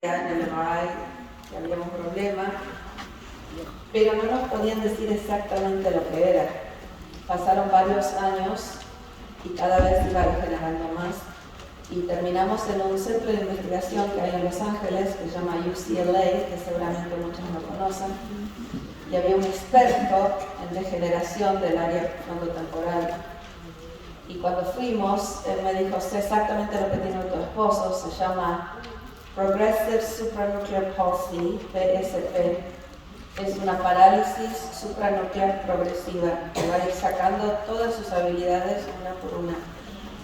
en el MRI, que había un problema, pero no nos podían decir exactamente lo que era. Pasaron varios años y cada vez iba degenerando más, y terminamos en un centro de investigación que hay en Los Ángeles, que se llama UCLA, que seguramente muchos no conocen, y había un experto en degeneración del área frontotemporal. Y cuando fuimos, él me dijo, sé exactamente lo que tiene tu esposo, se llama Progressive Supranuclear Palsy, PSP. Es una parálisis supranuclear progresiva, que va a ir sacando todas sus habilidades una por una,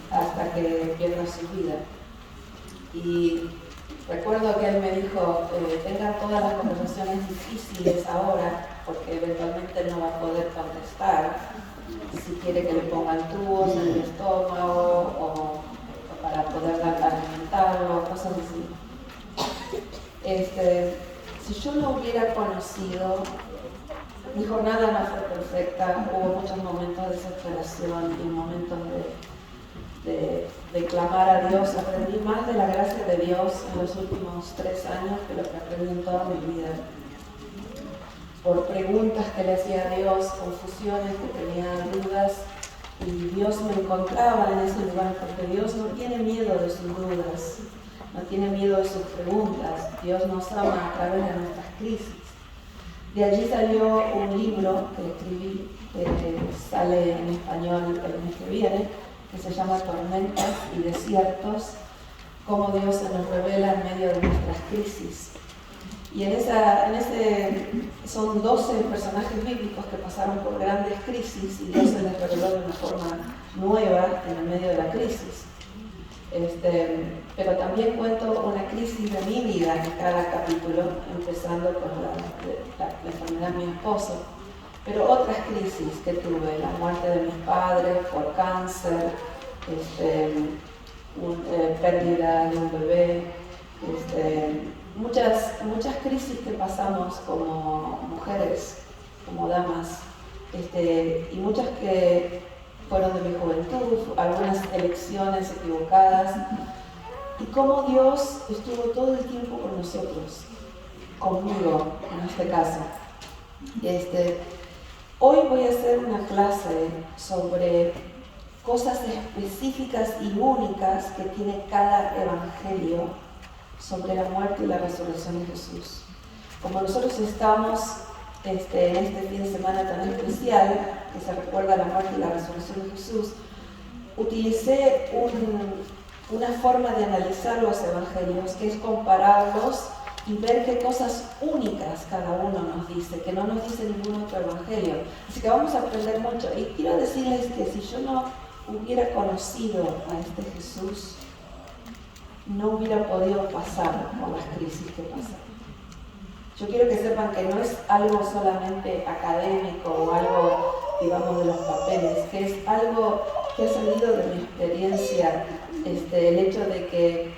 hasta que pierda su vida. Y recuerdo que él me dijo, tengan todas las conversaciones difíciles ahora, porque eventualmente no va a poder contestar, si quiere que le pongan tubos en el estómago o para poder alimentarlo, cosas así. Si yo no hubiera conocido, mi jornada no fue perfecta, hubo muchos momentos de desesperación y momentos de clamar a Dios. Aprendí más de la gracia de Dios en los últimos 3 años que lo que aprendí en toda mi vida. Por preguntas que le hacía a Dios, confusiones, que tenía dudas, y Dios me encontraba en ese lugar, porque Dios no tiene miedo de sus dudas, no tiene miedo de sus preguntas. Dios nos ama a través de nuestras crisis. De allí salió un libro que escribí, que sale en español el mes que viene, que se llama Tormentas y Desiertos, cómo Dios se nos revela en medio de nuestras crisis. Y en ese son 12 personajes bíblicos que pasaron por grandes crisis y Dios se les reveló de una forma nueva en el medio de la crisis. Pero también cuento una crisis de mi vida en cada capítulo, empezando con la enfermedad de mi esposo, pero otras crisis que tuve, la muerte de mis padres por cáncer, pérdida de un bebé, muchas crisis que pasamos como mujeres, como damas, y muchas que fueron de mi juventud, algunas elecciones equivocadas, y cómo Dios estuvo todo el tiempo con nosotros, conmigo en este caso. Hoy voy a hacer una clase sobre cosas específicas y únicas que tiene cada evangelio sobre la muerte y la resurrección de Jesús. Como nosotros estamos en este fin de semana tan especial, que se recuerda la muerte y la resurrección de Jesús, utilicé una forma de analizar los evangelios, que es compararlos y ver qué cosas únicas cada uno nos dice, que no nos dice ningún otro evangelio. Así que vamos a aprender mucho. Y quiero decirles que si yo no hubiera conocido a este Jesús, no hubiera podido pasar por las crisis que pasaron. Yo quiero que sepan que no es algo solamente académico o algo, digamos, de los papeles, que es algo que ha salido de mi experiencia, el hecho de que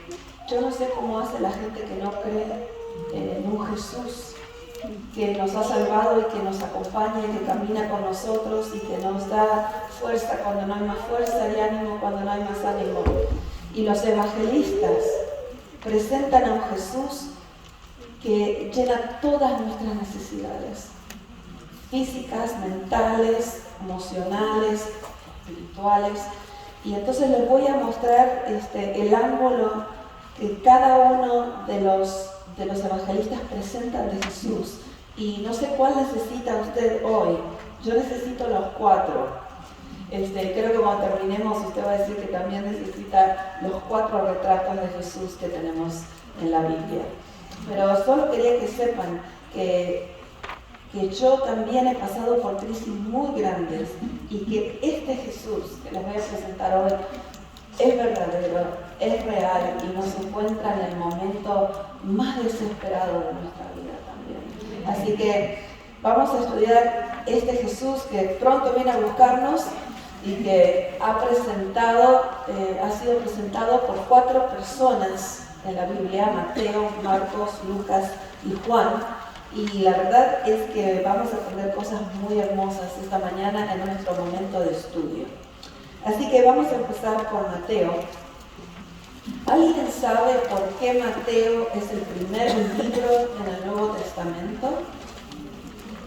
yo no sé cómo hace la gente que no cree en un Jesús que nos ha salvado y que nos acompaña y que camina con nosotros y que nos da fuerza cuando no hay más fuerza y ánimo cuando no hay más ánimo. Y los evangelistas presentan a un Jesús que llena todas nuestras necesidades, físicas, mentales, emocionales, espirituales. Y entonces les voy a mostrar el ángulo que cada uno de los evangelistas presentan de Jesús. Y no sé cuál necesita usted hoy. Yo necesito los 4. Creo que cuando terminemos usted va a decir que también necesita los 4 retratos de Jesús que tenemos en la Biblia. Pero solo quería que sepan que yo también he pasado por crisis muy grandes y que este Jesús que les voy a presentar hoy es verdadero, es real y nos encuentra en el momento más desesperado de nuestra vida también. Así que vamos a estudiar este Jesús que pronto viene a buscarnos y que ha sido presentado por 4 personas en la Biblia: Mateo, Marcos, Lucas y Juan. Y la verdad es que vamos a aprender cosas muy hermosas esta mañana en nuestro momento de estudio. Así que vamos a empezar con Mateo. ¿Alguien sabe por qué Mateo es el primer libro en el Nuevo Testamento?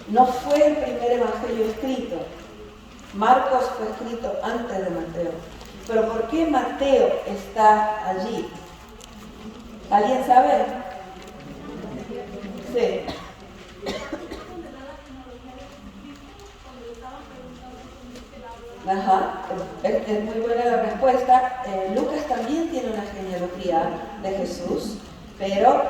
No fue el primer evangelio escrito. Marcos fue escrito antes de Mateo. Pero ¿por qué Mateo está allí? ¿Alguien sabe? Sí. Ajá, es muy buena la respuesta. Lucas también tiene una genealogía de Jesús, pero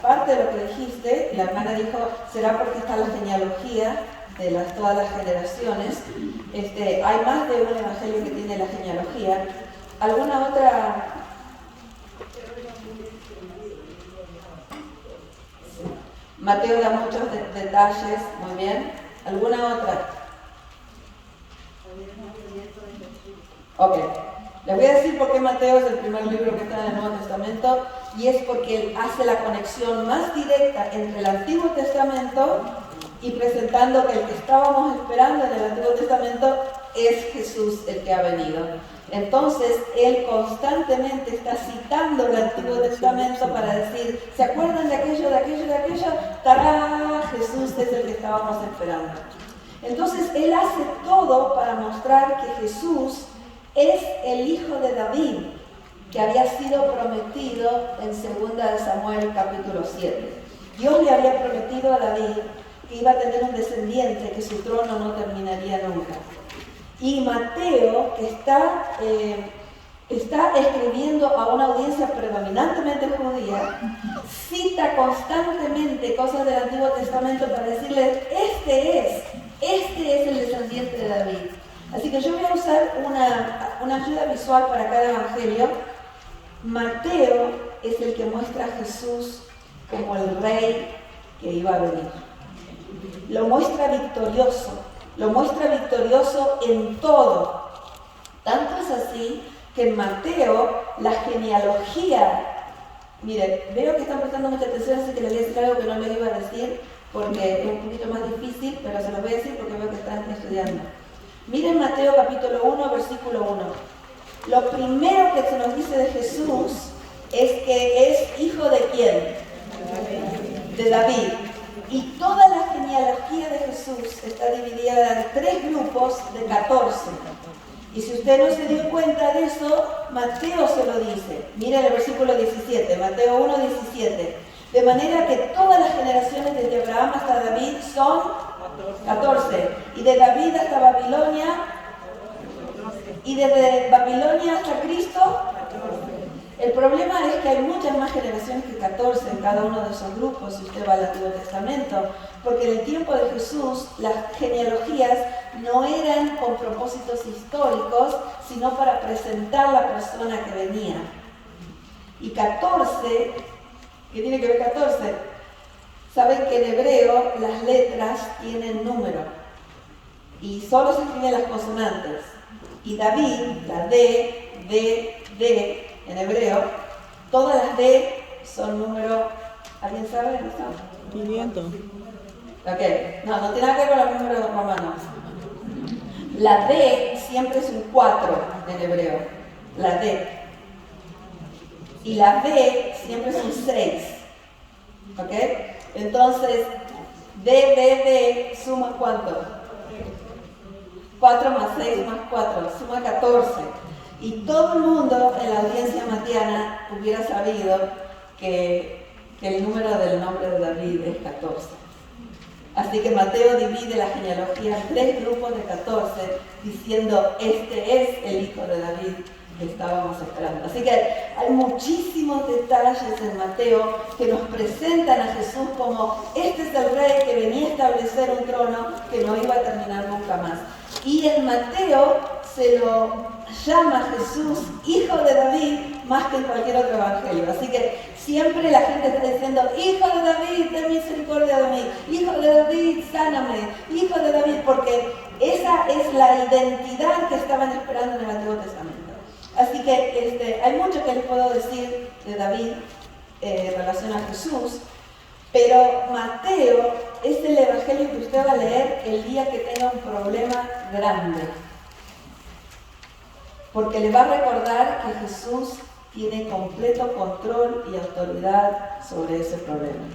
parte de lo que dijiste, la hermana dijo, será porque está la genealogía de todas las generaciones. Hay más de un evangelio que tiene la genealogía. ¿Alguna otra? Mateo da muchos detalles, muy bien. ¿Alguna otra? Ok, les voy a decir por qué Mateo es el primer libro que está en el Nuevo Testamento, y es porque él hace la conexión más directa entre el Antiguo Testamento y presentando que el que estábamos esperando en el Antiguo Testamento es Jesús el que ha venido. Entonces, él constantemente está citando el Antiguo Testamento para decir, ¿se acuerdan de aquello, de aquello, de aquello? ¡Tará! Jesús es el que estábamos esperando. Entonces, él hace todo para mostrar que Jesús es el hijo de David, que había sido prometido en 2 de Samuel capítulo 7. Dios le había prometido a David que iba a tener un descendiente, que su trono no terminaría nunca. Y Mateo, que está escribiendo a una audiencia predominantemente judía, cita constantemente cosas del Antiguo Testamento para decirles, este es el descendiente de David. Así que yo voy a usar una ayuda visual para cada evangelio. Mateo es el que muestra a Jesús como el rey que iba a venir. Lo muestra victorioso en todo. Tanto es así que en Mateo la genealogía, mire, veo que están prestando mucha atención, así que les voy a decir algo que no les iba a decir porque es un poquito más difícil, pero se los voy a decir porque veo que están estudiando. Miren Mateo capítulo 1, versículo 1. Lo primero que se nos dice de Jesús es que es hijo de ¿quién? De David. Y toda la genealogía de Jesús está dividida en 3 grupos de 14. Y si usted no se dio cuenta de eso, Mateo se lo dice. Miren el versículo 17, Mateo 1, 17. De manera que todas las generaciones desde Abraham hasta David son 14. Y de David hasta Babilonia, y desde Babilonia hasta Cristo. El problema es que hay muchas más generaciones que 14 en cada uno de esos grupos, si usted va al Antiguo Testamento, porque en el tiempo de Jesús las genealogías no eran con propósitos históricos, sino para presentar la persona que venía. Y 14, ¿qué tiene que ver 14? Saben que en hebreo las letras tienen número y solo se escriben las consonantes. Y David, la D, en hebreo, todas las D son número, ¿alguien sabe? 500. Ok, no tiene nada que ver con los números romanos. La D siempre es un 4 en hebreo, la D. Y la B siempre es un 6, ¿ok? Entonces, D, suma ¿cuánto? 4 más 6 más 4, suma 14. Y todo el mundo en la audiencia matiana hubiera sabido que el número del nombre de David es 14. Así que Mateo divide la genealogía en 3 grupos de 14, diciendo, este es el hijo de David que estábamos esperando. Así que hay muchísimos detalles en Mateo que nos presentan a Jesús como, este es el rey que venía a establecer un trono que no iba a terminar nunca más. Y en Mateo se lo llama Jesús hijo de David más que en cualquier otro evangelio. Así que siempre la gente está diciendo, hijo de David, ten misericordia de mí, hijo de David, sáname, hijo de David, porque esa es la identidad que estaban esperando en el Antiguo Testamento. Así que hay mucho que les puedo decir de David en relación a Jesús, pero Mateo es el evangelio que usted va a leer el día que tenga un problema grande. Porque le va a recordar que Jesús tiene completo control y autoridad sobre ese problema.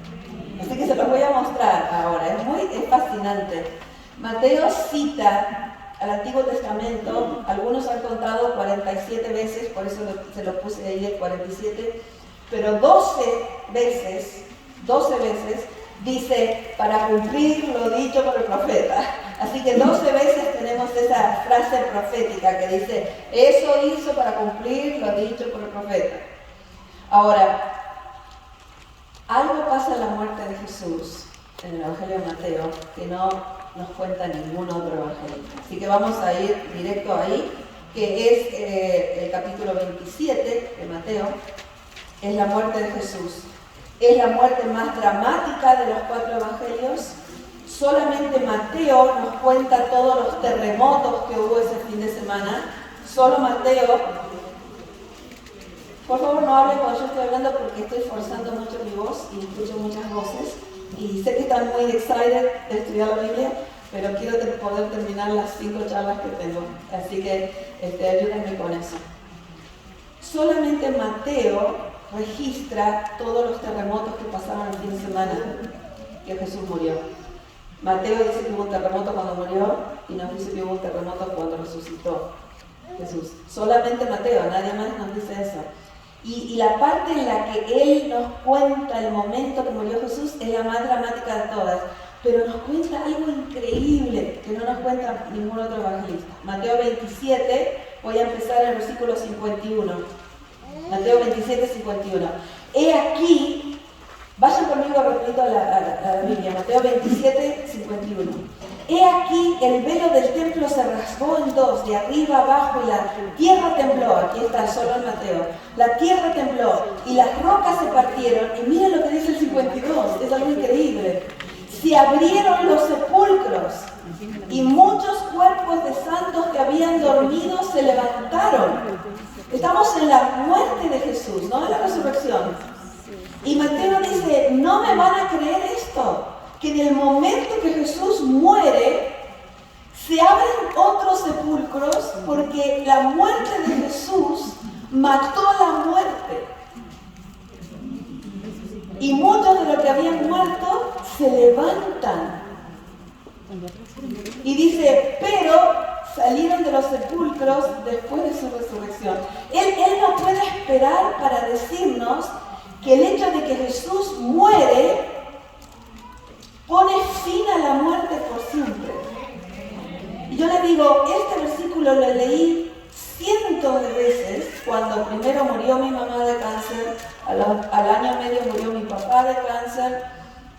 Así que se los voy a mostrar ahora, es fascinante. Mateo cita al Antiguo Testamento, algunos han contado 47 veces, por eso se lo puse ahí el 47, pero 12 veces dice, para cumplir lo dicho por el profeta. Así que 12 veces tenemos esa frase profética que dice, eso hizo para cumplir lo dicho por el profeta. Ahora, algo pasa en la muerte de Jesús en el Evangelio de Mateo que no nos cuenta ningún otro evangelio. Así que vamos a ir directo ahí, que es el capítulo 27 de Mateo, es la muerte de Jesús. Es la muerte más dramática de los 4 evangelios. Solamente Mateo nos cuenta todos los terremotos que hubo ese fin de semana. Solo Mateo. Por favor, no hablen cuando yo estoy hablando porque estoy forzando mucho mi voz y escucho muchas voces. Y sé que están muy excited de estudiar la Biblia, pero quiero poder terminar las 5 charlas que tengo. Así que ayúdenme con eso. Solamente Mateo registra todos los terremotos que pasaron el fin de semana que Jesús murió. Mateo dice que hubo un terremoto cuando murió y nos dice que hubo un terremoto cuando resucitó Jesús. Solamente Mateo, nadie más nos dice eso. Y la parte en la que él nos cuenta el momento que murió Jesús es la más dramática de todas, pero nos cuenta algo increíble que no nos cuenta ningún otro evangelista. Mateo 27, voy a empezar en el versículo 51. Mateo 27, 51. He aquí, vayan conmigo rapidito a la Biblia, Mateo 27, 51. He aquí, el velo del templo se rasgó en 2, de arriba abajo, y la tierra tembló. Aquí está solo en Mateo. La tierra tembló y las rocas se partieron. Y miren lo que dice el 52, es algo increíble. Se abrieron los sepulcros y muchos cuerpos de santos que habían dormido se levantaron. Estamos en la muerte de Jesús, no en la resurrección. Y Mateo dice, no me van a creer esto, que en el momento que Jesús muere, se abren otros sepulcros porque la muerte de Jesús mató la muerte. Y muchos de los que habían muerto se levantan. Y dice, pero salieron de los sepulcros después de su resurrección. Él no puede esperar para decirnos que el hecho de que Jesús muere pone fin a la muerte por siempre. Y yo le digo, este versículo lo leí cientos de veces cuando primero murió mi mamá de cáncer, al año y medio murió mi papá de cáncer,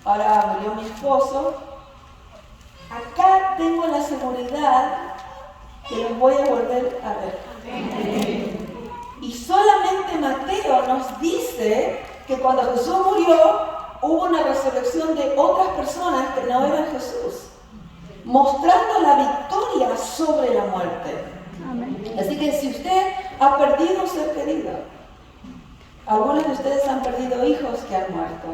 ahora murió mi esposo. Acá tengo la seguridad que los voy a volver a ver. Y solamente Mateo nos dice que cuando Jesús murió, hubo una resurrección de otras personas que no eran Jesús, mostrando la victoria sobre la muerte. Amén. Así que si usted ha perdido un ser querido, algunos de ustedes han perdido hijos que han muerto,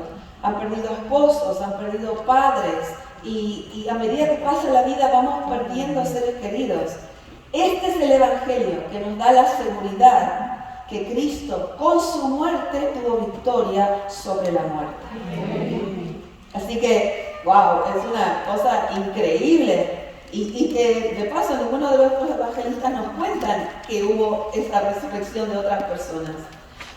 han perdido esposos, han perdido padres, y a medida que pasa la vida vamos perdiendo seres queridos. Este es el Evangelio que nos da la seguridad que Cristo con su muerte tuvo victoria sobre la muerte. Así que, wow, es una cosa increíble. Y que de paso ninguno de los otros evangelistas nos cuentan que hubo esa resurrección de otras personas.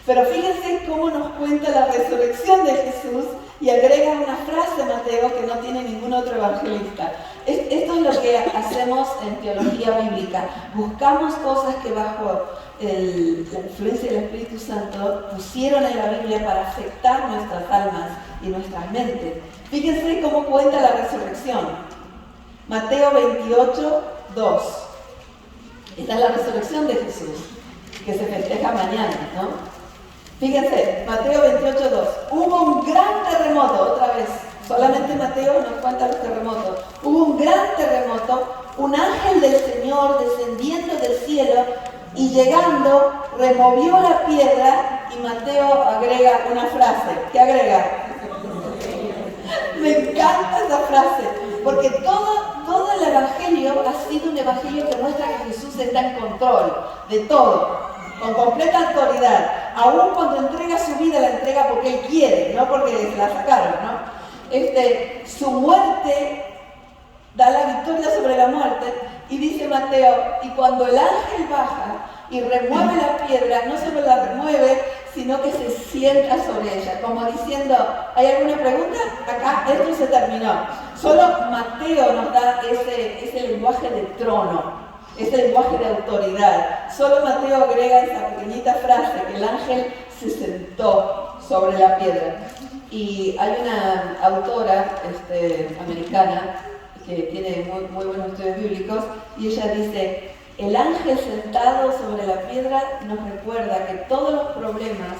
Pero fíjense cómo nos cuenta la resurrección de Jesús y agrega una frase, Mateo, que no tiene ningún otro evangelista. Esto es lo que hacemos en teología bíblica. Buscamos cosas que bajo la influencia del Espíritu Santo pusieron en la Biblia para afectar nuestras almas y nuestras mentes. Fíjense cómo cuenta la resurrección. Mateo 28, 2. Esta es la resurrección de Jesús, que se festeja mañana, ¿no? Fíjense, Mateo 28, 2. Hubo un gran terremoto, otra vez. Solamente Mateo nos cuenta los terremotos. Hubo un gran terremoto, un ángel del Señor descendiendo del cielo y llegando, removió la piedra, y Mateo agrega una frase. ¿Qué agrega? Me encanta esa frase, porque todo el Evangelio ha sido un Evangelio que muestra que Jesús está en control de todo, con completa autoridad. aún cuando entrega su vida, la entrega porque Él quiere, no porque se la sacaron, ¿no? Su muerte da la victoria sobre la muerte, y dice Mateo, y cuando el ángel baja y remueve la piedra, no solo la remueve, sino que se sienta sobre ella, como diciendo, ¿hay alguna pregunta? Acá esto se terminó. Solo Mateo nos da ese lenguaje de trono, ese lenguaje de autoridad. Solo Mateo agrega esa pequeñita frase, que el ángel se sentó sobre la piedra. Y hay una autora americana que tiene muy buenos estudios bíblicos, y ella dice, el ángel sentado sobre la piedra nos recuerda que todos los problemas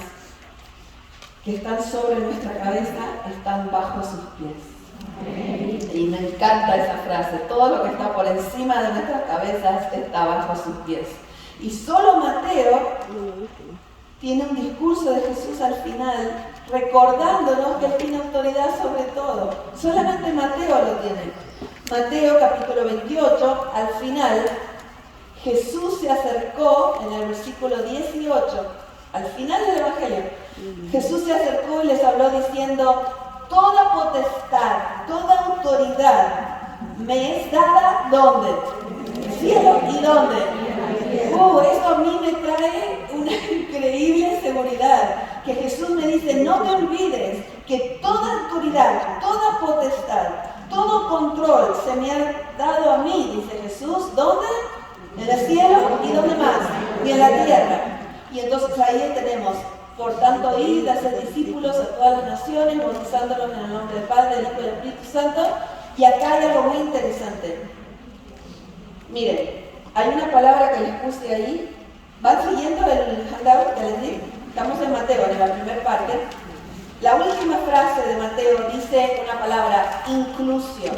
que están sobre nuestra cabeza están bajo sus pies. Y me encanta esa frase, todo lo que está por encima de nuestras cabezas está bajo sus pies. Y solo Mateo tiene un discurso de Jesús al final, recordándonos que Él tiene autoridad sobre todo. Solamente Mateo lo tiene. Mateo capítulo 28, al final, Jesús se acercó, en el versículo 18, al final del Evangelio, Jesús se acercó y les habló diciendo, toda potestad, toda autoridad me es dada, ¿dónde? ¿En el cielo? ¿Y dónde? Eso a mí me trae una increíble seguridad, que Jesús me dice, no te olvides que toda autoridad, toda potestad, todo control se me ha dado a mí, dice Jesús, ¿dónde? En el cielo, ¿y dónde más? Y en la tierra. Y entonces ahí tenemos, por tanto, id, hacer discípulos a todas las naciones, bautizándolos en el nombre del Padre, del Hijo y del Espíritu Santo. Y acá hay algo muy interesante. Miren, hay una palabra que les puse ahí. ¿Van siguiendo el handout que les di? Estamos en Mateo, en la primera parte. La última frase de Mateo dice una palabra, inclusio.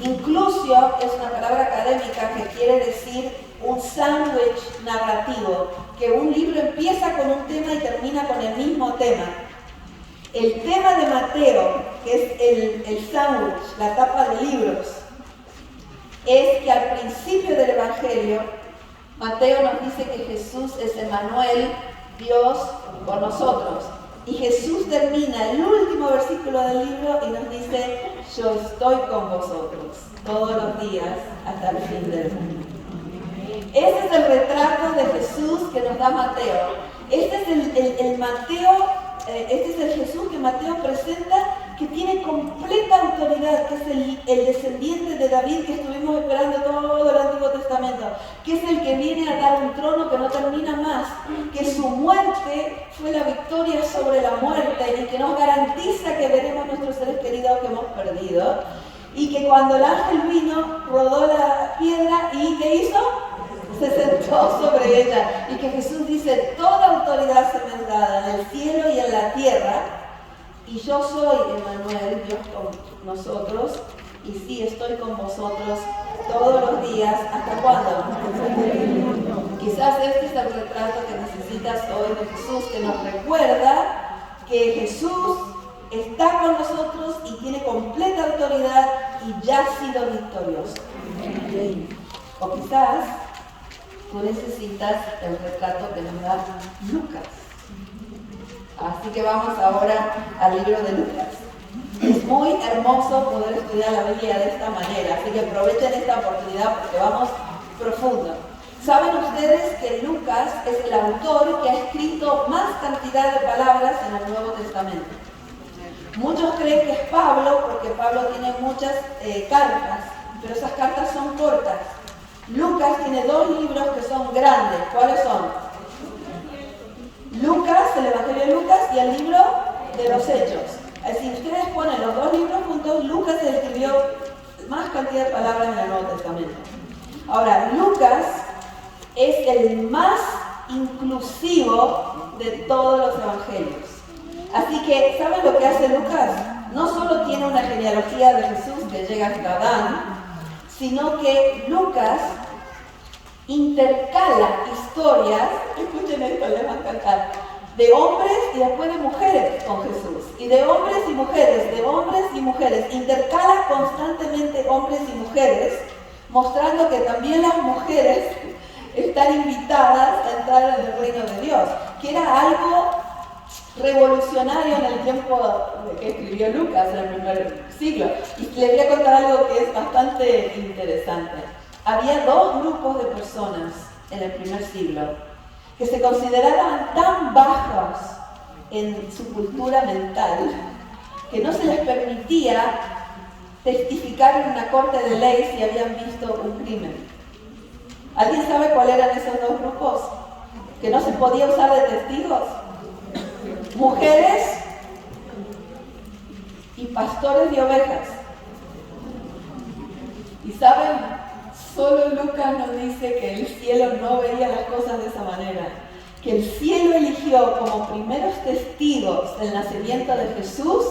Inclusio es una palabra académica que quiere decir un sándwich narrativo, que un libro empieza con un tema y termina con el mismo tema. El tema de Mateo, que es el sándwich, la tapa de libros, es que al principio del Evangelio, Mateo nos dice que Jesús es Emmanuel, Dios con nosotros. Y Jesús termina el último versículo del libro y nos dice, yo estoy con vosotros todos los días hasta el fin del mundo. Ese es el retrato de Jesús que nos da Mateo. Este es este es el Jesús que Mateo presenta, que tiene completa autoridad, que es el descendiente de David que estuvimos esperando todo el Antiguo Testamento, que es el que viene a dar un trono que no termina más, que su muerte fue la victoria sobre la muerte y que nos garantiza que veremos a nuestros seres queridos que hemos perdido, y que cuando el ángel vino, rodó la piedra y ¿qué hizo? Se sentó sobre ella, y que Jesús dice, toda autoridad se me es dada en el cielo y en la tierra, y yo soy Emmanuel, Dios con nosotros, y sí, estoy con vosotros todos los días, ¿hasta cuándo? Quizás este es el retrato que necesitas hoy de Jesús, que nos recuerda que Jesús está con nosotros y tiene completa autoridad y ya ha sido victorioso. O quizás tú necesitas el retrato que nos da Lucas. Así que vamos ahora al libro de Lucas. Es muy hermoso poder estudiar la Biblia de esta manera, así que aprovechen esta oportunidad porque vamos profundo. ¿Saben ustedes que Lucas es el autor que ha escrito más cantidad de palabras en el Nuevo Testamento? Muchos creen que es Pablo, porque Pablo tiene muchas cartas, pero esas cartas son cortas. Lucas tiene dos libros que son grandes. ¿Cuáles son? Lucas, el Evangelio de Lucas, y el libro de los Hechos. Si ustedes ponen los dos libros juntos, Lucas escribió más cantidad de palabras en el Nuevo Testamento. Ahora, Lucas es el más inclusivo de todos los evangelios. Así que, ¿saben lo que hace Lucas? No solo tiene una genealogía de Jesús que llega hasta Adán, sino que Lucas intercala historias, escuchen esto, les va a encantar, de hombres y después de mujeres con Jesús, y de hombres y mujeres, intercala constantemente hombres y mujeres, mostrando que también las mujeres están invitadas a entrar en el reino de Dios, que era algo revolucionario en el tiempo que escribió Lucas, en el primer siglo. Y les voy a contar algo que es bastante interesante. Había dos grupos de personas en el primer siglo que se consideraban tan bajos en su cultura mental que no se les permitía testificar en una corte de ley si habían visto un crimen. ¿Alguien sabe cuáles eran esos dos grupos? Que no se podía usar de testigos. Mujeres y pastores de ovejas. Y saben, solo Lucas nos dice que el cielo no veía las cosas de esa manera. Que el cielo eligió como primeros testigos del nacimiento de Jesús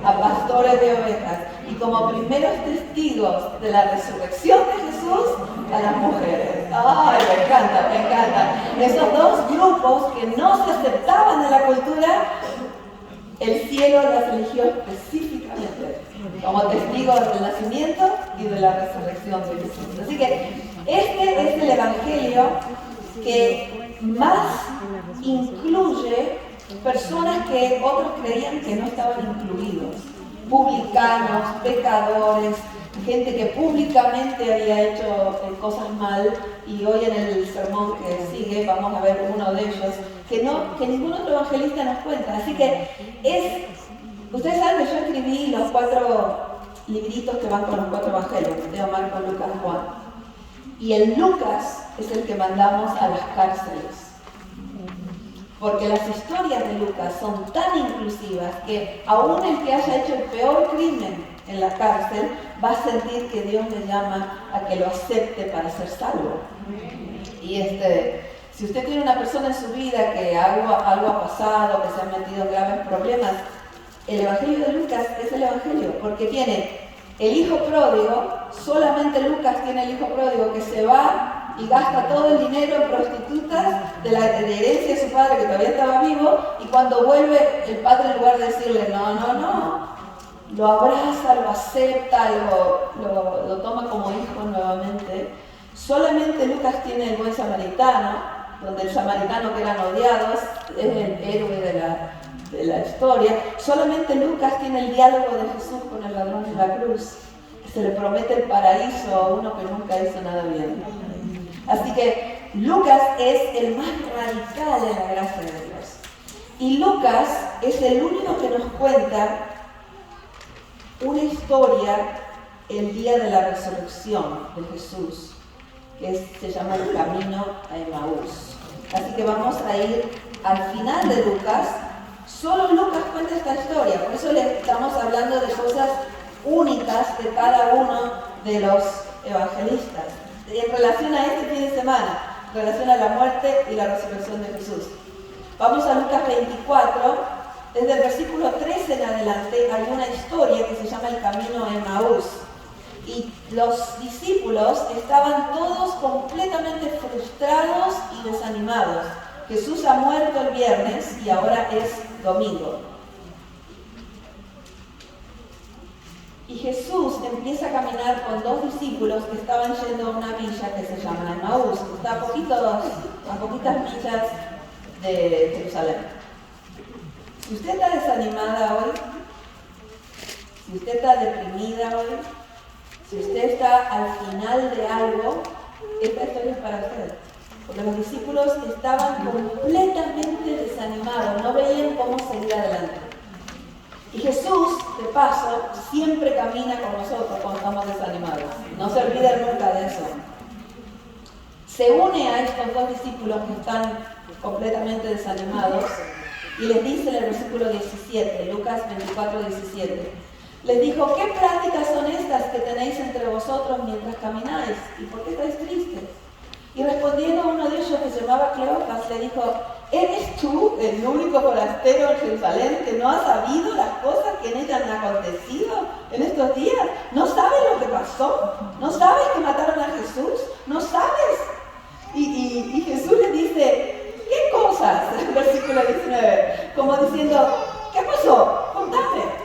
a pastores de ovejas y como primeros testigos de la resurrección de Jesús a las mujeres. ¡Ay, me encanta, me encanta! Esos dos grupos que no se aceptaban en la cultura, el cielo las eligió específicamente como testigos del nacimiento y de la resurrección de Jesús. Así que este es el evangelio que más incluye personas que otros creían que no estaban incluidos. Publicanos, pecadores, gente que públicamente había hecho cosas mal, y hoy en el sermón que sigue vamos a ver uno de ellos que ningún otro evangelista nos cuenta. Así que ustedes saben que yo escribí los 4 libritos que van con los 4 evangelios, Mateo, Marcos, Lucas, Juan. Y el Lucas es el que mandamos a las cárceles. Porque las historias de Lucas son tan inclusivas que aún el que haya hecho el peor crimen en la cárcel va a sentir que Dios le llama a que lo acepte para ser salvo. Y si usted tiene una persona en su vida que algo ha pasado, que se ha metido en graves problemas, el evangelio de Lucas es el evangelio, porque tiene el hijo pródigo. Solamente Lucas tiene el hijo pródigo que se va y gasta todo el dinero en prostitutas de la herencia de su padre, que todavía estaba vivo, y cuando vuelve el padre, en lugar de decirle no, lo abraza, lo acepta, lo toma como hijo nuevamente. Solamente Lucas tiene el buen samaritano, donde el samaritano, que eran odiados, es el héroe de la historia. Solamente Lucas tiene el diálogo de Jesús con el ladrón en la cruz, que se le promete el paraíso a uno que nunca hizo nada bien. Así que Lucas es el más radical en la gracia de Dios. Y Lucas es el único que nos cuenta una historia el día de la resurrección de Jesús, que se llama el camino a Emaús. Así que vamos a ir al final de Lucas. Solo Lucas cuenta esta historia, por eso le estamos hablando de cosas únicas de cada uno de los evangelistas, en relación a este fin de semana, en relación a la muerte y la resurrección de Jesús. Vamos a Lucas 24. Desde el versículo 13 en adelante hay una historia que se llama el camino a Emaús. Y los discípulos estaban todos completamente frustrados y desanimados. Jesús ha muerto el viernes y ahora es domingo. Y Jesús empieza a caminar con 2 discípulos que estaban yendo a una villa que se llama Emaús, que está a poquitas millas de Jerusalén. Si usted está desanimada hoy, si usted está deprimida hoy, si usted está al final de algo, esta historia es para usted. Porque los discípulos estaban completamente desanimados, no veían cómo seguir adelante. Y Jesús, de paso, siempre camina con nosotros cuando estamos desanimados. No se olviden nunca de eso. Se une a estos 2 discípulos que están completamente desanimados y les dice en el versículo 17, Lucas 24, 17, les dijo: ¿qué prácticas son estas que tenéis entre vosotros mientras camináis? ¿Y por qué estáis tristes? Y respondiendo uno de ellos, que se llamaba Cleofas, le dijo: ¿eres tú el único forastero en Jerusalén que no ha sabido las cosas que en ella han acontecido en estos días? ¿No sabes lo que pasó? ¿No sabes que mataron a Jesús? ¿No sabes? Y Jesús le dice: ¿qué cosas? Versículo 19, como diciendo: ¿qué pasó? Contame.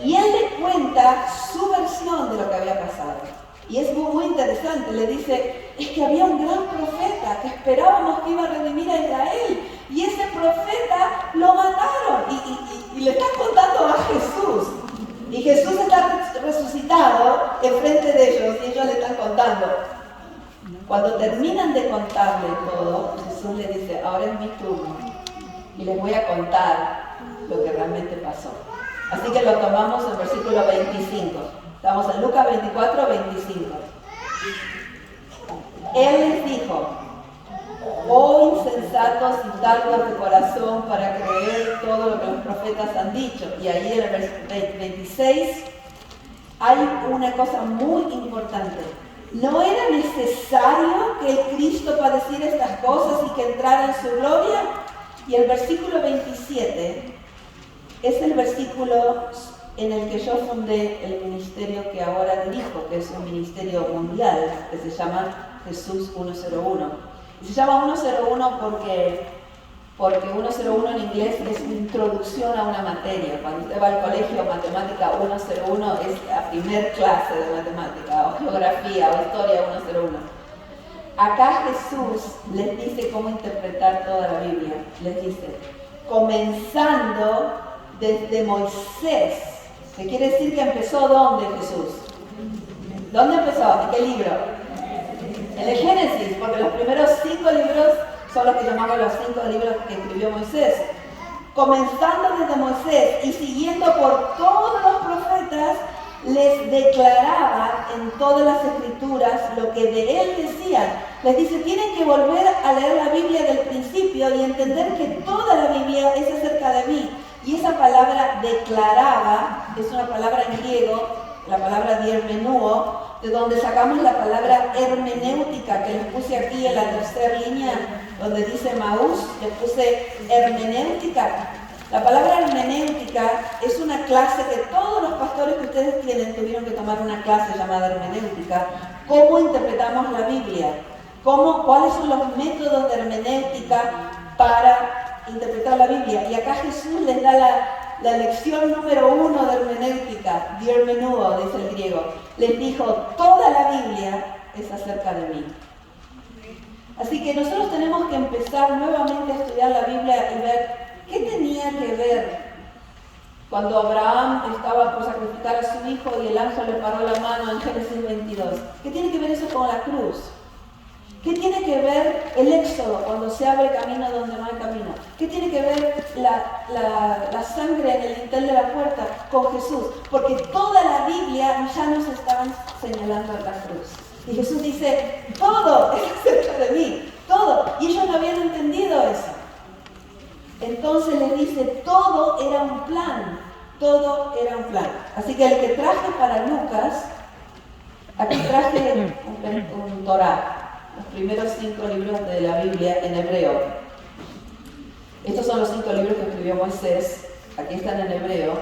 Y él le cuenta su versión de lo que había pasado. Y es muy interesante. Le dice: es que había un gran profeta que esperábamos que iba a redimir a Israel. Jesús. Y Jesús está resucitado enfrente de ellos y ellos le están contando. Cuando terminan de contarle todo, Jesús le dice, ahora es mi turno y les voy a contar lo que realmente pasó. Así que lo tomamos en versículo 25. Estamos en Lucas 24, 25. Él les dijo, oh insensatos y tardos de corazón para creer todo lo que los profetas han dicho. Y ahí en el versículo 26 hay una cosa muy importante. ¿No era necesario que el Cristo padeciera estas cosas y que entrara en su gloria? Y el versículo 27 es el versículo en el que yo fundé el ministerio que ahora dirijo, que es un ministerio mundial, que se llama Jesús 101. Y se llama 101 porque 101 en inglés es una introducción a una materia. Cuando usted va al colegio, matemática 101 es la primer clase de matemática, o geografía, o historia 101. Acá Jesús les dice cómo interpretar toda la Biblia. Les dice, comenzando desde Moisés, que quiere decir que empezó ¿dónde Jesús? ¿Dónde empezó? ¿En qué libro? En el Génesis, porque los primeros 5 libros son los que llamamos los 5 libros que escribió Moisés. Comenzando desde Moisés y siguiendo por todos los profetas, les declaraba en todas las escrituras lo que de él decían. Les dice, tienen que volver a leer la Biblia del principio y entender que toda la Biblia es acerca de mí. Y esa palabra declaraba, es una palabra en griego, la palabra diermenúo, de donde sacamos la palabra hermenéutica, que les puse aquí en la tercera línea, donde dice Maús, les puse hermenéutica. La palabra hermenéutica es una clase que todos los pastores que ustedes tienen tuvieron que tomar una clase llamada hermenéutica. ¿Cómo interpretamos la Biblia? ¿Cuáles son los métodos de hermenéutica para interpretar la Biblia? Y acá Jesús les da la lección número 1 de hermenéutica, diermenúo, dice el griego. Les dijo, toda la Biblia es acerca de mí. Así que nosotros tenemos que empezar nuevamente a estudiar la Biblia y ver qué tenía que ver cuando Abraham estaba por sacrificar a su hijo y el ángel le paró la mano en Génesis 22. ¿Qué tiene que ver eso con la cruz? ¿Qué tiene que ver el éxodo cuando se abre camino donde no hay camino? ¿Qué tiene que ver la sangre en el dintel de la puerta con Jesús? Porque toda la Biblia ya nos estaban señalando a la cruz. Y Jesús dice, todo es acerca de mí, todo. Y ellos no habían entendido eso. Entonces les dice, todo era un plan, todo era un plan. Así que el que traje para Lucas, aquí traje un Torá. Los primeros 5 libros de la Biblia en hebreo. Estos son los 5 libros que escribió Moisés. Aquí están en hebreo,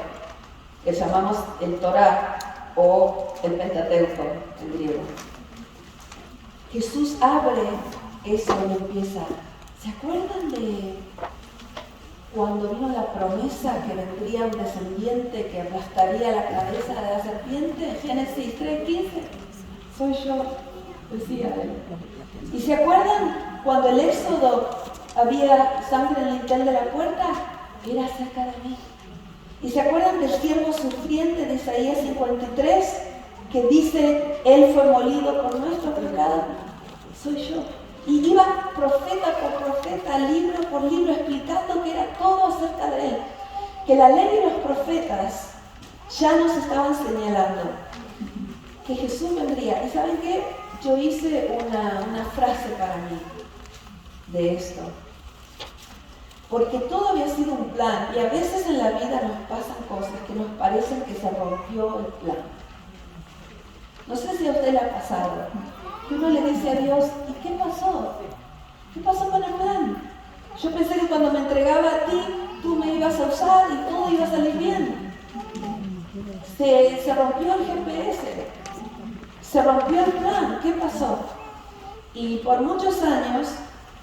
que llamamos el Torá o el Pentateuco en griego. Jesús abre eso y empieza. ¿Se acuerdan de cuando vino la promesa que vendría un descendiente que aplastaría la cabeza de la serpiente? Génesis 3:15. Soy yo, decía él. ¿Y se acuerdan cuando el éxodo había sangre en el dintel de la puerta? Era acerca de mí. ¿Y se acuerdan del siervo sufriente de Isaías 53? Que dice, él fue molido por nuestro pecado. Soy yo. Y iba profeta por profeta, libro por libro, explicando que era todo acerca de él. Que la ley y los profetas ya nos estaban señalando que Jesús vendría. ¿Y saben qué? Yo hice una frase para mí de esto. Porque todo había sido un plan y a veces en la vida nos pasan cosas que nos parecen que se rompió el plan. No sé si a usted le ha pasado. Que uno le dice a Dios, ¿y qué pasó? ¿Qué pasó con el plan? Yo pensé que cuando me entregaba a ti, tú me ibas a usar y todo iba a salir bien. Se rompió el GPS. Se rompió el plan. ¿Qué pasó? Y por muchos años,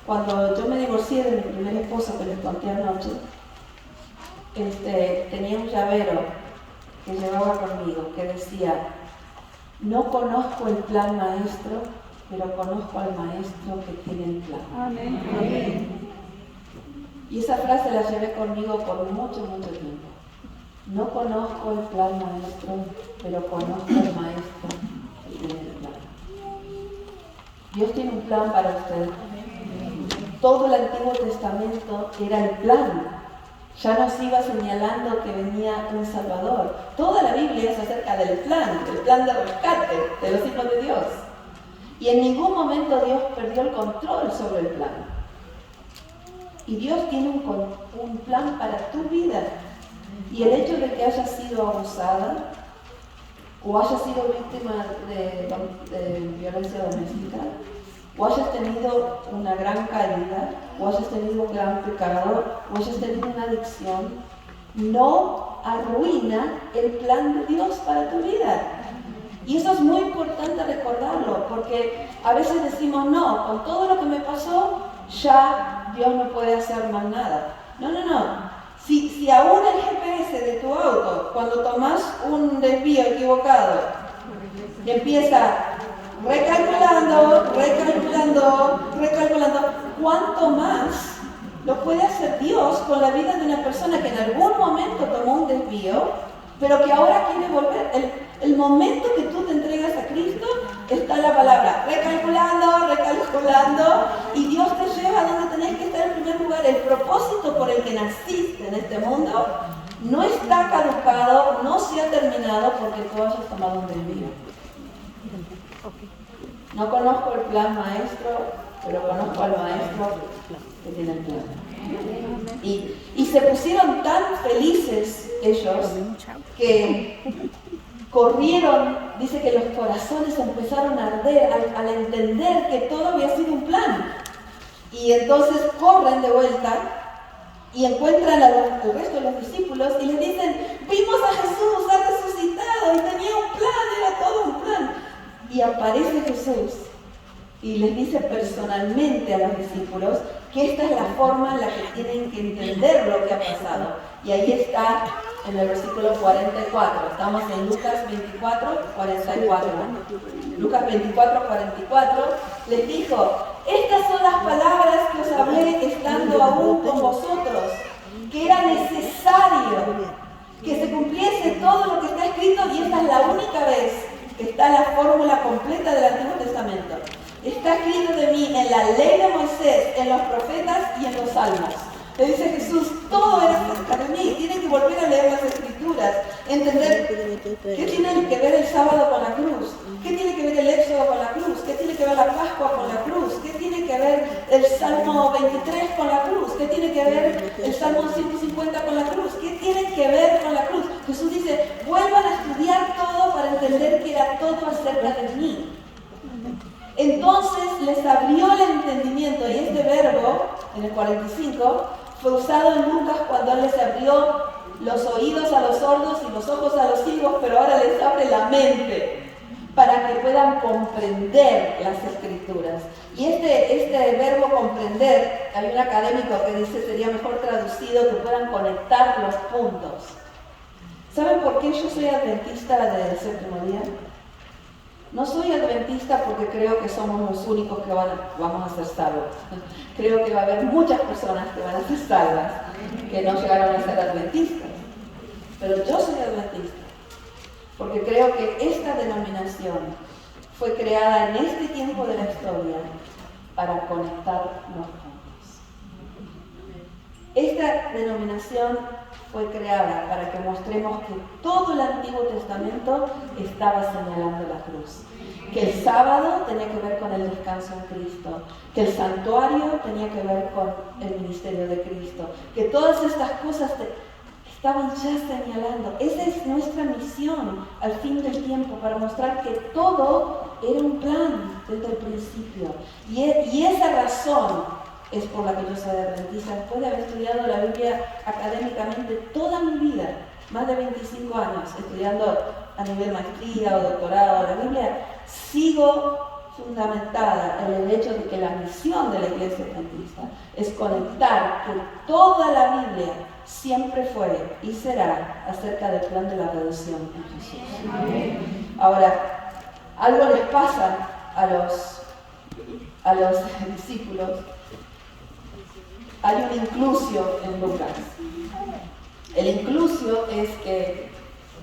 cuando yo me divorcié de mi primer esposo, que les conté anoche, tenía un llavero que llevaba conmigo, que decía, no conozco el plan maestro, pero conozco al maestro que tiene el plan. Amén. Amén. Y esa frase la llevé conmigo por mucho, mucho tiempo. No conozco el plan maestro, pero conozco el maestro que tiene el plan. Dios tiene un plan para usted. Todo el Antiguo Testamento era el plan. Ya nos iba señalando que venía un Salvador. Toda la Biblia es acerca del plan de rescate de los hijos de Dios. Y en ningún momento Dios perdió el control sobre el plan. Y Dios tiene un plan para tu vida. Y el hecho de que hayas sido abusada o hayas sido víctima de violencia doméstica, o hayas tenido una gran caída, o hayas tenido un gran pecado, o hayas tenido una adicción, no arruina el plan de Dios para tu vida. Y eso es muy importante recordarlo, porque a veces decimos, no, con todo lo que me pasó, ya Dios no puede hacer más nada. No. Si aún el GPS de tu auto, cuando tomas un desvío equivocado, empieza recalculando, ¿cuánto más lo puede hacer Dios con la vida de una persona que en algún momento tomó un desvío, pero que ahora quiere volver? El momento que tú te entregas a Cristo, está la palabra recalculando, y Dios te lleva a donde tenés que estar en primer lugar. El propósito por el que naciste en este mundo no está caducado, no se ha terminado porque tú hayas tomado un desvío. No conozco el plan maestro, pero conozco al maestro que tiene el plan. Y se pusieron tan felices ellos que corrieron, dice que los corazones empezaron a arder al entender que todo había sido un plan. Y entonces corren de vuelta y encuentran al resto de los discípulos y les dicen, vimos a Jesús, ha resucitado y tenía un plan, era todo un plan. Y aparece Jesús y les dice personalmente a los discípulos que esta es la forma en la que tienen que entender lo que ha pasado. Y ahí está en el versículo 44. Estamos en Lucas 24, 44. Lucas 24, 44 les dijo, estas son las palabras que os hablé estando aún con vosotros, que era necesario que se cumpliese todo lo que está escrito, y esta es la única vez que está la fórmula completa del Antiguo Testamento. Está escrito de mí en la ley de Moisés, en los profetas y en los salmos. Le dice Jesús, todo era acerca de mí. Tienen que volver a leer las Escrituras, entender qué tiene que ver el sábado con la cruz, qué tiene que ver el Éxodo con la cruz, qué tiene que ver la Pascua con la cruz, qué tiene que ver el Salmo 23 con la cruz, qué tiene que ver el Salmo 150 con la cruz, qué tiene que ver con la cruz. Jesús dice, vuelvan a estudiar todo para entender que era todo acerca de mí. Entonces les abrió el entendimiento, y este verbo, en el 45, fue usado en Lucas cuando Él les abrió los oídos a los sordos y los ojos a los ciegos, pero ahora les abre la mente para que puedan comprender las Escrituras. Y este verbo comprender, hay un académico que dice sería mejor traducido que puedan conectar los puntos. ¿Saben por qué yo soy adventista del séptimo día? No soy adventista porque creo que somos los únicos que vamos a ser salvos. Creo que va a haber muchas personas que van a ser salvas que no llegaron a ser adventistas. Pero yo soy adventista porque creo que esta denominación fue creada en este tiempo de la historia para conectar los puntos. Esta denominación fue creada para que mostremos que todo el Antiguo Testamento estaba señalando la cruz. Que el sábado tenía que ver con el descanso en Cristo, que el santuario tenía que ver con el ministerio de Cristo, que todas estas cosas estaban ya señalando. Esa es nuestra misión al fin del tiempo, para mostrar que todo era un plan desde el principio. Y esa razón es por la que yo soy adventista. Después de haber estudiado la Biblia académicamente toda mi vida, más de 25 años, estudiando a nivel maestría o doctorado la Biblia, sigo fundamentada en el hecho de que la misión de la Iglesia Adventista es conectar que toda la Biblia siempre fue y será acerca del plan de la redención en Jesús. Amén. Ahora, algo les pasa a los discípulos. Hay un inclusio en Lucas. El inclusio es que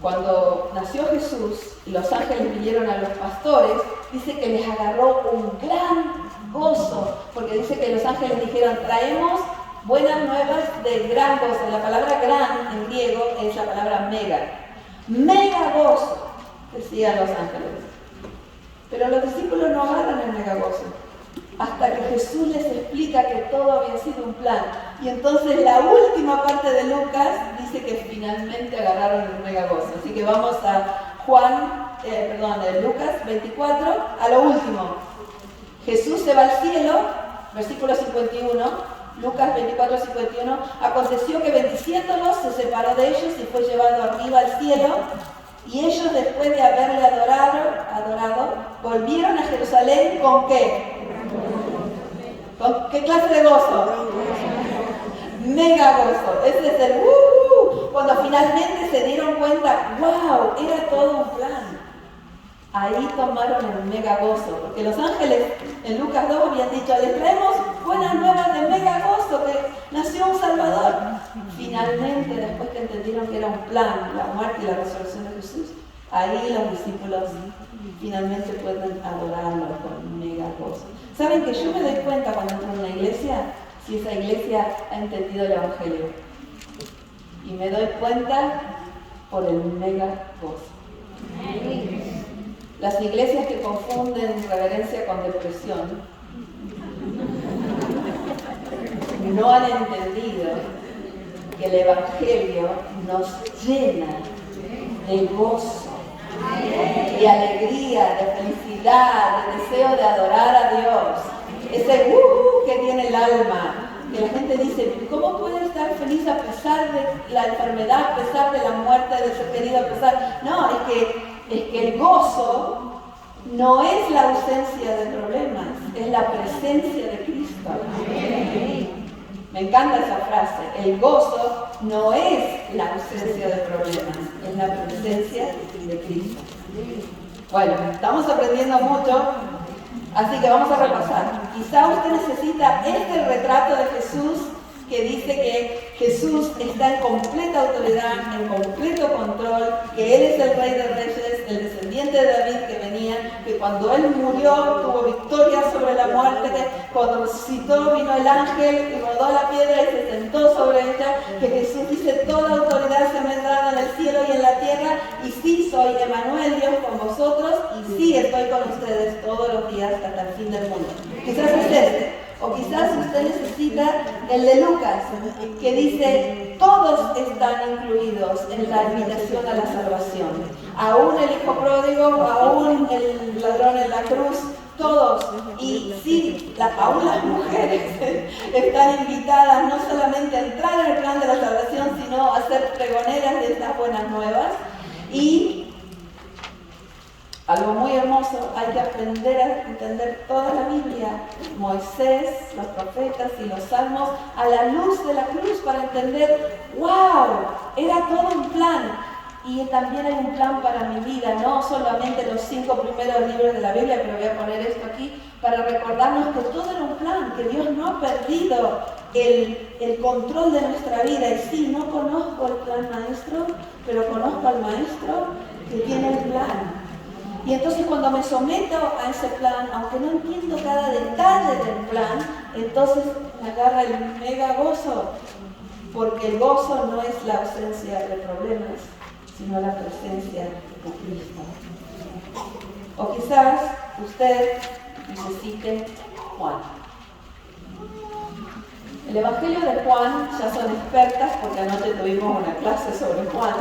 cuando nació Jesús y los ángeles vinieron a los pastores, dice que les agarró un gran gozo, porque dice que los ángeles dijeron, traemos buenas nuevas de gran gozo. La palabra gran en griego es la palabra mega. Mega gozo, decían los ángeles. Pero los discípulos no agarran el mega gozo, hasta que Jesús les explica que todo había sido un plan. Y entonces la última parte de Lucas dice que finalmente agarraron el mega gozo. Así que vamos a Lucas 24, a lo último. Jesús se va al cielo, versículo 51, Lucas 24, 51. Aconteció que bendiciéndolos se separó de ellos y fue llevado arriba al cielo. Y ellos, después de haberle adorado, volvieron a Jerusalén ¿con qué? ¿Con qué clase de gozo? Mega gozo. Ese es el cuando finalmente se dieron cuenta, wow, era todo un plan. Ahí tomaron el mega gozo, porque los ángeles en Lucas 2 habían dicho, les traemos buenas nuevas de mega gozo, que nació un Salvador. Finalmente, después que entendieron que era un plan, la muerte y la resurrección de Jesús, ahí los discípulos finalmente pueden adorarlo con mega gozo. ¿Saben que yo me doy cuenta cuando entro en una iglesia, si esa iglesia ha entendido el Evangelio? Y me doy cuenta por el mega gozo. Las iglesias que confunden reverencia con depresión no han entendido que el Evangelio nos llena de gozo, de alegría, de felicidad, de deseo de adorar a Dios. Ese que tiene el alma, que la gente dice, ¿cómo puede estar feliz a pesar de la enfermedad, a pesar de la muerte de ser querido, a pesar? No, es que el gozo no es la ausencia de problemas, es la presencia de Cristo. Me encanta esa frase. El gozo no es la ausencia de problemas, es la presencia de Cristo. Bueno, estamos aprendiendo mucho, así que vamos a repasar. Quizá usted necesita este retrato de Jesús que dice que Jesús está en completa autoridad, en completo control, que Él es el Rey de Reyes, el descendiente de David que venía, que cuando Él murió tuvo victoria sobre la muerte, que cuando resucitó vino el ángel y rodó la piedra y se sentó sobre ella, que Jesús dice, toda autoridad se me ha dado en el cielo y en la tierra, y sí soy Emmanuel, Dios con vosotros, y sí estoy con ustedes todos los días hasta el fin del mundo. Quizás es este. O quizás usted necesita el de Lucas, que dice, todos están incluidos en la invitación a la salvación. Aún el hijo pródigo, aún el ladrón en la cruz, todos. Y sí, aún las mujeres están invitadas no solamente a entrar en el plan de la salvación, sino a ser pregoneras de estas buenas nuevas. Y algo muy hermoso, hay que aprender a entender toda la Biblia, Moisés, los profetas y los salmos, a la luz de la cruz para entender, wow, era todo un plan. Y también hay un plan para mi vida, no solamente los 5 primeros libros de la Biblia, pero voy a poner esto aquí para recordarnos que todo era un plan, que Dios no ha perdido el control de nuestra vida. Y sí, no conozco el plan maestro, pero conozco al maestro que tiene el plan. Y entonces cuando me someto a ese plan, aunque no entiendo cada detalle del plan, entonces me agarra el mega gozo, porque el gozo no es la ausencia de problemas, sino la presencia de Cristo. O quizás usted necesite Juan. El Evangelio de Juan, ya son expertas porque anoche tuvimos una clase sobre Juan.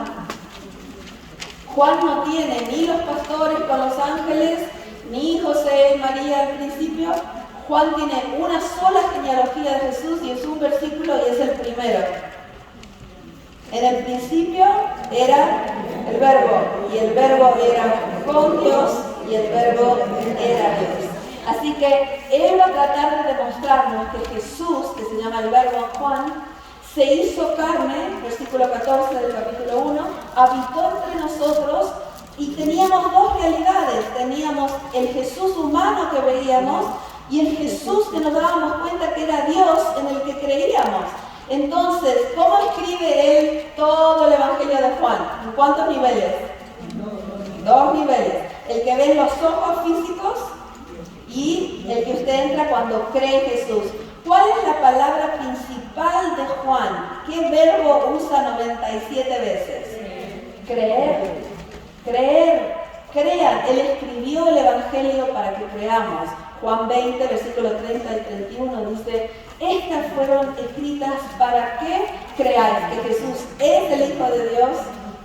Juan no tiene ni los pastores con los ángeles, ni José y María al principio. Juan tiene una sola genealogía de Jesús y es un versículo y es el primero. En el principio era el Verbo, y el Verbo era con Dios, y el Verbo era Dios. Así que él va a tratar de demostrarnos que Jesús, que se llama el Verbo en Juan, se hizo carne, versículo 14 del capítulo 1, habitó entre nosotros y teníamos dos realidades. Teníamos el Jesús humano que veíamos y el Jesús que nos dábamos cuenta que era Dios en el que creíamos. Entonces, ¿cómo escribe él todo el Evangelio de Juan? ¿En cuántos niveles? 2 niveles. El que ven los ojos físicos y el que usted entra cuando cree en Jesús. ¿Cuál es la palabra principal de Juan? ¿Qué verbo usa 97 veces? Creer. Creer. Crean. Él escribió el Evangelio para que creamos. Juan 20, versículos 30 y 31 dice: estas fueron escritas para que creáis que Jesús es el Hijo de Dios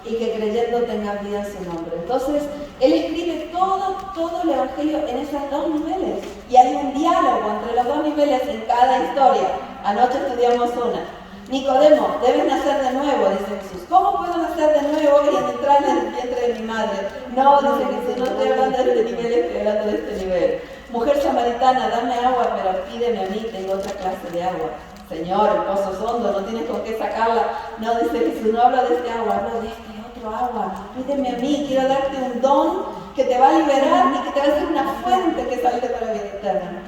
y que creyendo tengan vida en su nombre. Entonces, él escribe todo el Evangelio en esos 2 niveles. Y hay un diálogo entre los 2 niveles en cada historia. Anoche estudiamos una. Nicodemo, debes nacer de nuevo, dice Jesús. ¿Cómo puedo nacer de nuevo y entrar en el vientre de mi madre? No, dice Jesús, no estoy hablando de este nivel, estoy hablando de este nivel. Mujer samaritana, dame agua, pero pídeme a mí, tengo otra clase de agua. Señor, el pozo es hondo, no tienes con qué sacarla. No, dice Jesús, no hablo de este agua, hablo de este otro agua. Pídeme a mí, quiero darte un don que te va a liberar y que te va a hacer una fuente que salte para vida eterna.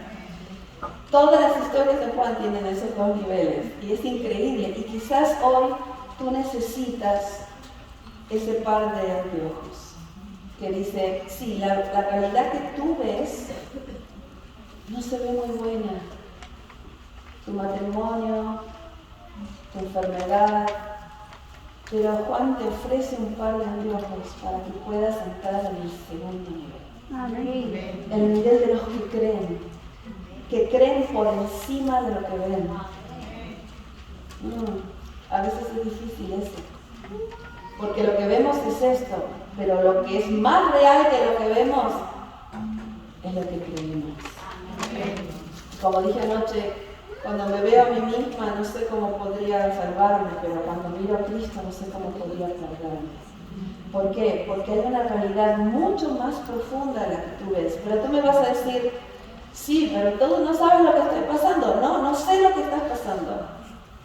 Todas las historias de Juan tienen esos 2 niveles y es increíble. Y quizás hoy tú necesitas ese par de anteojos que dice, sí, la realidad que tú ves no se ve muy buena. Tu matrimonio, tu enfermedad, pero Juan te ofrece un par de anteojos para que puedas entrar en el segundo nivel. Amén. El nivel de los que creen por encima de lo que ven. A veces es difícil eso, porque lo que vemos es esto, pero lo que es más real que lo que vemos es lo que creemos. Como dije anoche, cuando me veo a mí misma no sé cómo podría salvarme, pero cuando miro a Cristo no sé cómo podría salvarme. ¿Por qué? Porque hay una realidad mucho más profunda de la que tú ves. Pero tú me vas a decir, sí, pero tú no sabes lo que estoy pasando. No sé lo que estás pasando.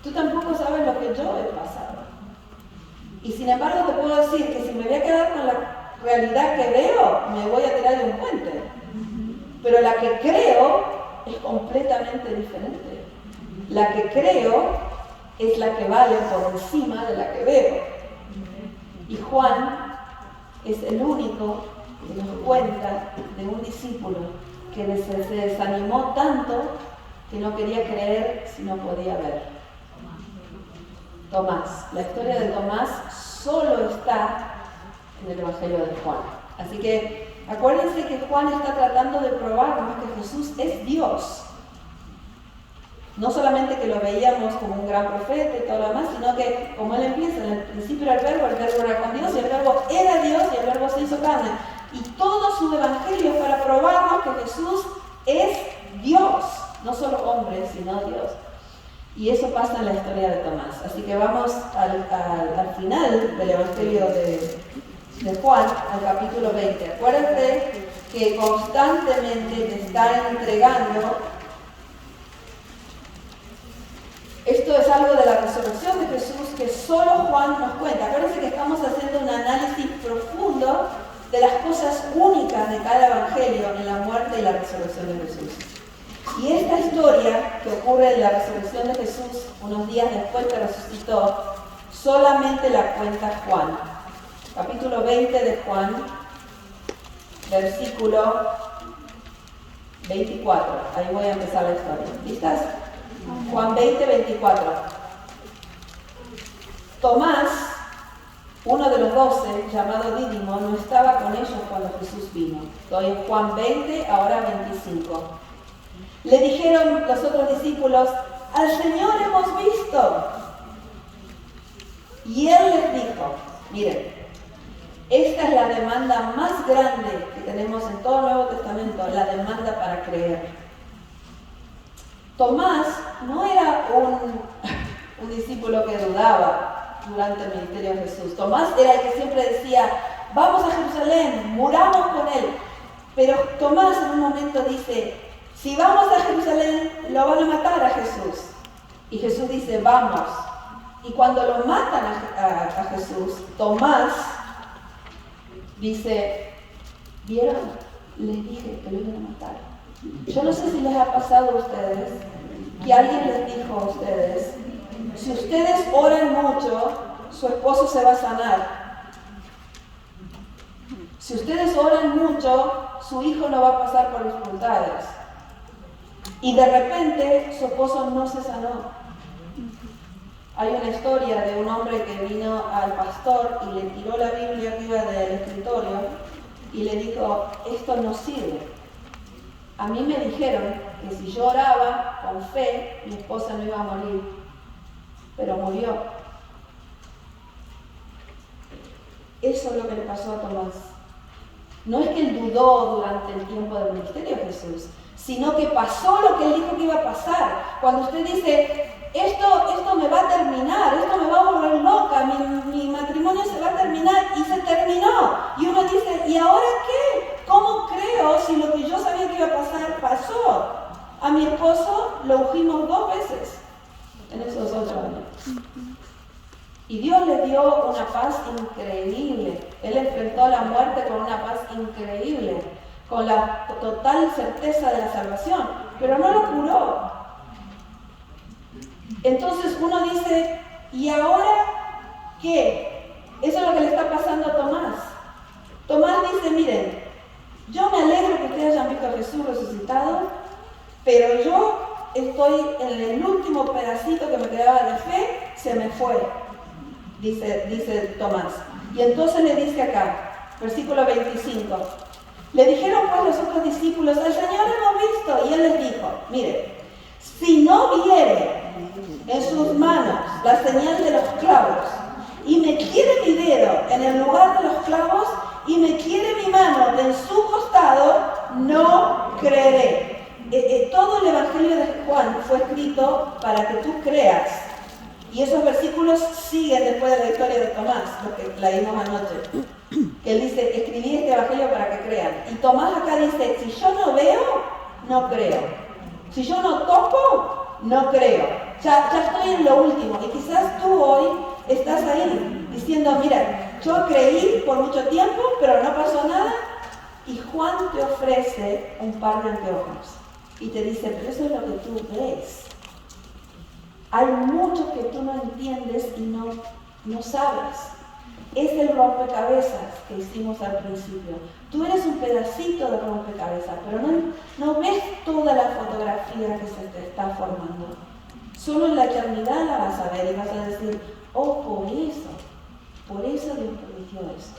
Tú tampoco sabes lo que yo he pasado. Y sin embargo te puedo decir que si me voy a quedar con la realidad que veo, me voy a tirar de un puente. Pero la que creo es completamente diferente. La que creo es la que vale por encima de la que veo. Y Juan es el único que nos cuenta de un discípulo que se desanimó tanto que no quería creer si no podía ver. Tomás. La historia de Tomás solo está en el Evangelio de Juan. Así que acuérdense que Juan está tratando de probarnos que Jesús es Dios. No solamente que lo veíamos como un gran profeta y todo lo demás, sino que, como él empieza, en el principio era el verbo era con Dios, y el verbo era Dios, y el verbo se hizo carne. Y todo su evangelio es para probarnos que Jesús es Dios, no solo hombre, sino Dios. Y eso pasa en la historia de Tomás. Así que vamos al final del evangelio de Juan, al capítulo 20. Acuérdense que constantemente te está entregando. Esto es algo de la resurrección de Jesús que solo Juan nos cuenta. Acuérdense que estamos haciendo un análisis profundo de las cosas únicas de cada evangelio en la muerte y la resurrección de Jesús. Y esta historia que ocurre en la resurrección de Jesús, unos días después que resucitó, solamente la cuenta Juan. Capítulo 20 de Juan, versículo 24. Ahí voy a empezar la historia. ¿Listas? Juan 20, 24. Tomás, uno de los 12, llamado Dídimo, no estaba con ellos cuando Jesús vino. Estoy en Juan 20, ahora 25. Le dijeron los otros discípulos, al Señor hemos visto. Y él les dijo, miren, esta es la demanda más grande que tenemos en todo el Nuevo Testamento, la demanda para creer. Tomás no era un discípulo que dudaba durante el ministerio de Jesús. Tomás era el que siempre decía, vamos a Jerusalén, muramos con él. Pero Tomás en un momento dice, si vamos a Jerusalén, lo van a matar a Jesús. Y Jesús dice, vamos. Y cuando lo matan a Jesús, Tomás dice, ¿vieron? Les dije que lo iban a matar. Yo no sé si les ha pasado a ustedes que alguien les dijo a ustedes, si ustedes oran mucho, su esposo se va a sanar. Si ustedes oran mucho, su hijo no va a pasar por dificultades. Y de repente su esposo no se sanó. Hay una historia de un hombre que vino al pastor y le tiró la Biblia arriba del escritorio y le dijo, esto no sirve. A mí me dijeron que si yo oraba con fe, mi esposa no iba a morir, pero murió. Eso es lo que le pasó a Tomás. No es que él dudó durante el tiempo del ministerio de Jesús, sino que pasó lo que él dijo que iba a pasar. Cuando usted dice, esto me va a terminar, esto me va a volver loca, mi matrimonio se va a terminar, y se terminó. Y uno dice, ¿y ahora qué? ¿Cómo creo si lo que yo sabía que iba a pasar pasó? A mi esposo lo ungimos 2 veces en esos 8 años. Y Dios le dio una paz increíble. Él enfrentó la muerte con una paz increíble, con la total certeza de la salvación, pero no lo curó. Entonces uno dice, ¿y ahora qué? Eso es lo que le está pasando a Tomás. Tomás dice, miren, yo me alegro que ustedes hayan visto a Jesús resucitado, pero yo estoy en el último pedacito que me quedaba de fe, se me fue, dice Tomás. Y entonces le dice acá, versículo 25, le dijeron pues los otros discípulos, al Señor hemos visto, y Él les dijo, miren, si no viere en sus manos la señal de los clavos, y me quiere mi dedo en el lugar de los clavos, y me quiere mi mano en su costado, no creeré. Todo el Evangelio de Juan fue escrito para que tú creas. Y esos versículos siguen después de la historia de Tomás, lo que leímos anoche. Que él dice, escribí este Evangelio para que crean. Y Tomás acá dice, si yo no veo, no creo. Si yo no toco, no creo. Ya estoy en lo último. Y quizás tú hoy estás ahí diciendo, mira, yo creí por mucho tiempo, pero no pasó nada. Y Juan te ofrece un par de anteojos. Y te dice, pero eso es lo que tú ves. Hay mucho que tú no entiendes y no sabes. Es el rompecabezas que hicimos al principio. Tú eres un pedacito de rompecabezas, pero no ves toda la fotografía que se te está formando. Solo en la eternidad la vas a ver y vas a decir, oh, por eso Dios permitió eso.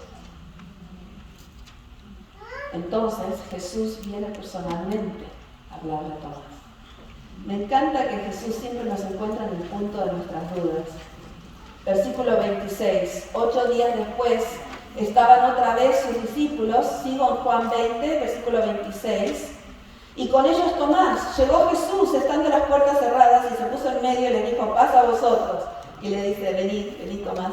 Entonces Jesús viene personalmente a hablarle a Tomás. Me encanta que Jesús siempre nos encuentra en el punto de nuestras dudas. Versículo 26. 8 días después estaban otra vez sus discípulos, sigo en Juan 20, versículo 26, y con ellos Tomás. Llegó Jesús estando las puertas cerradas y se puso en medio y le dijo, pasa a vosotros. Y le dice, venid Tomás.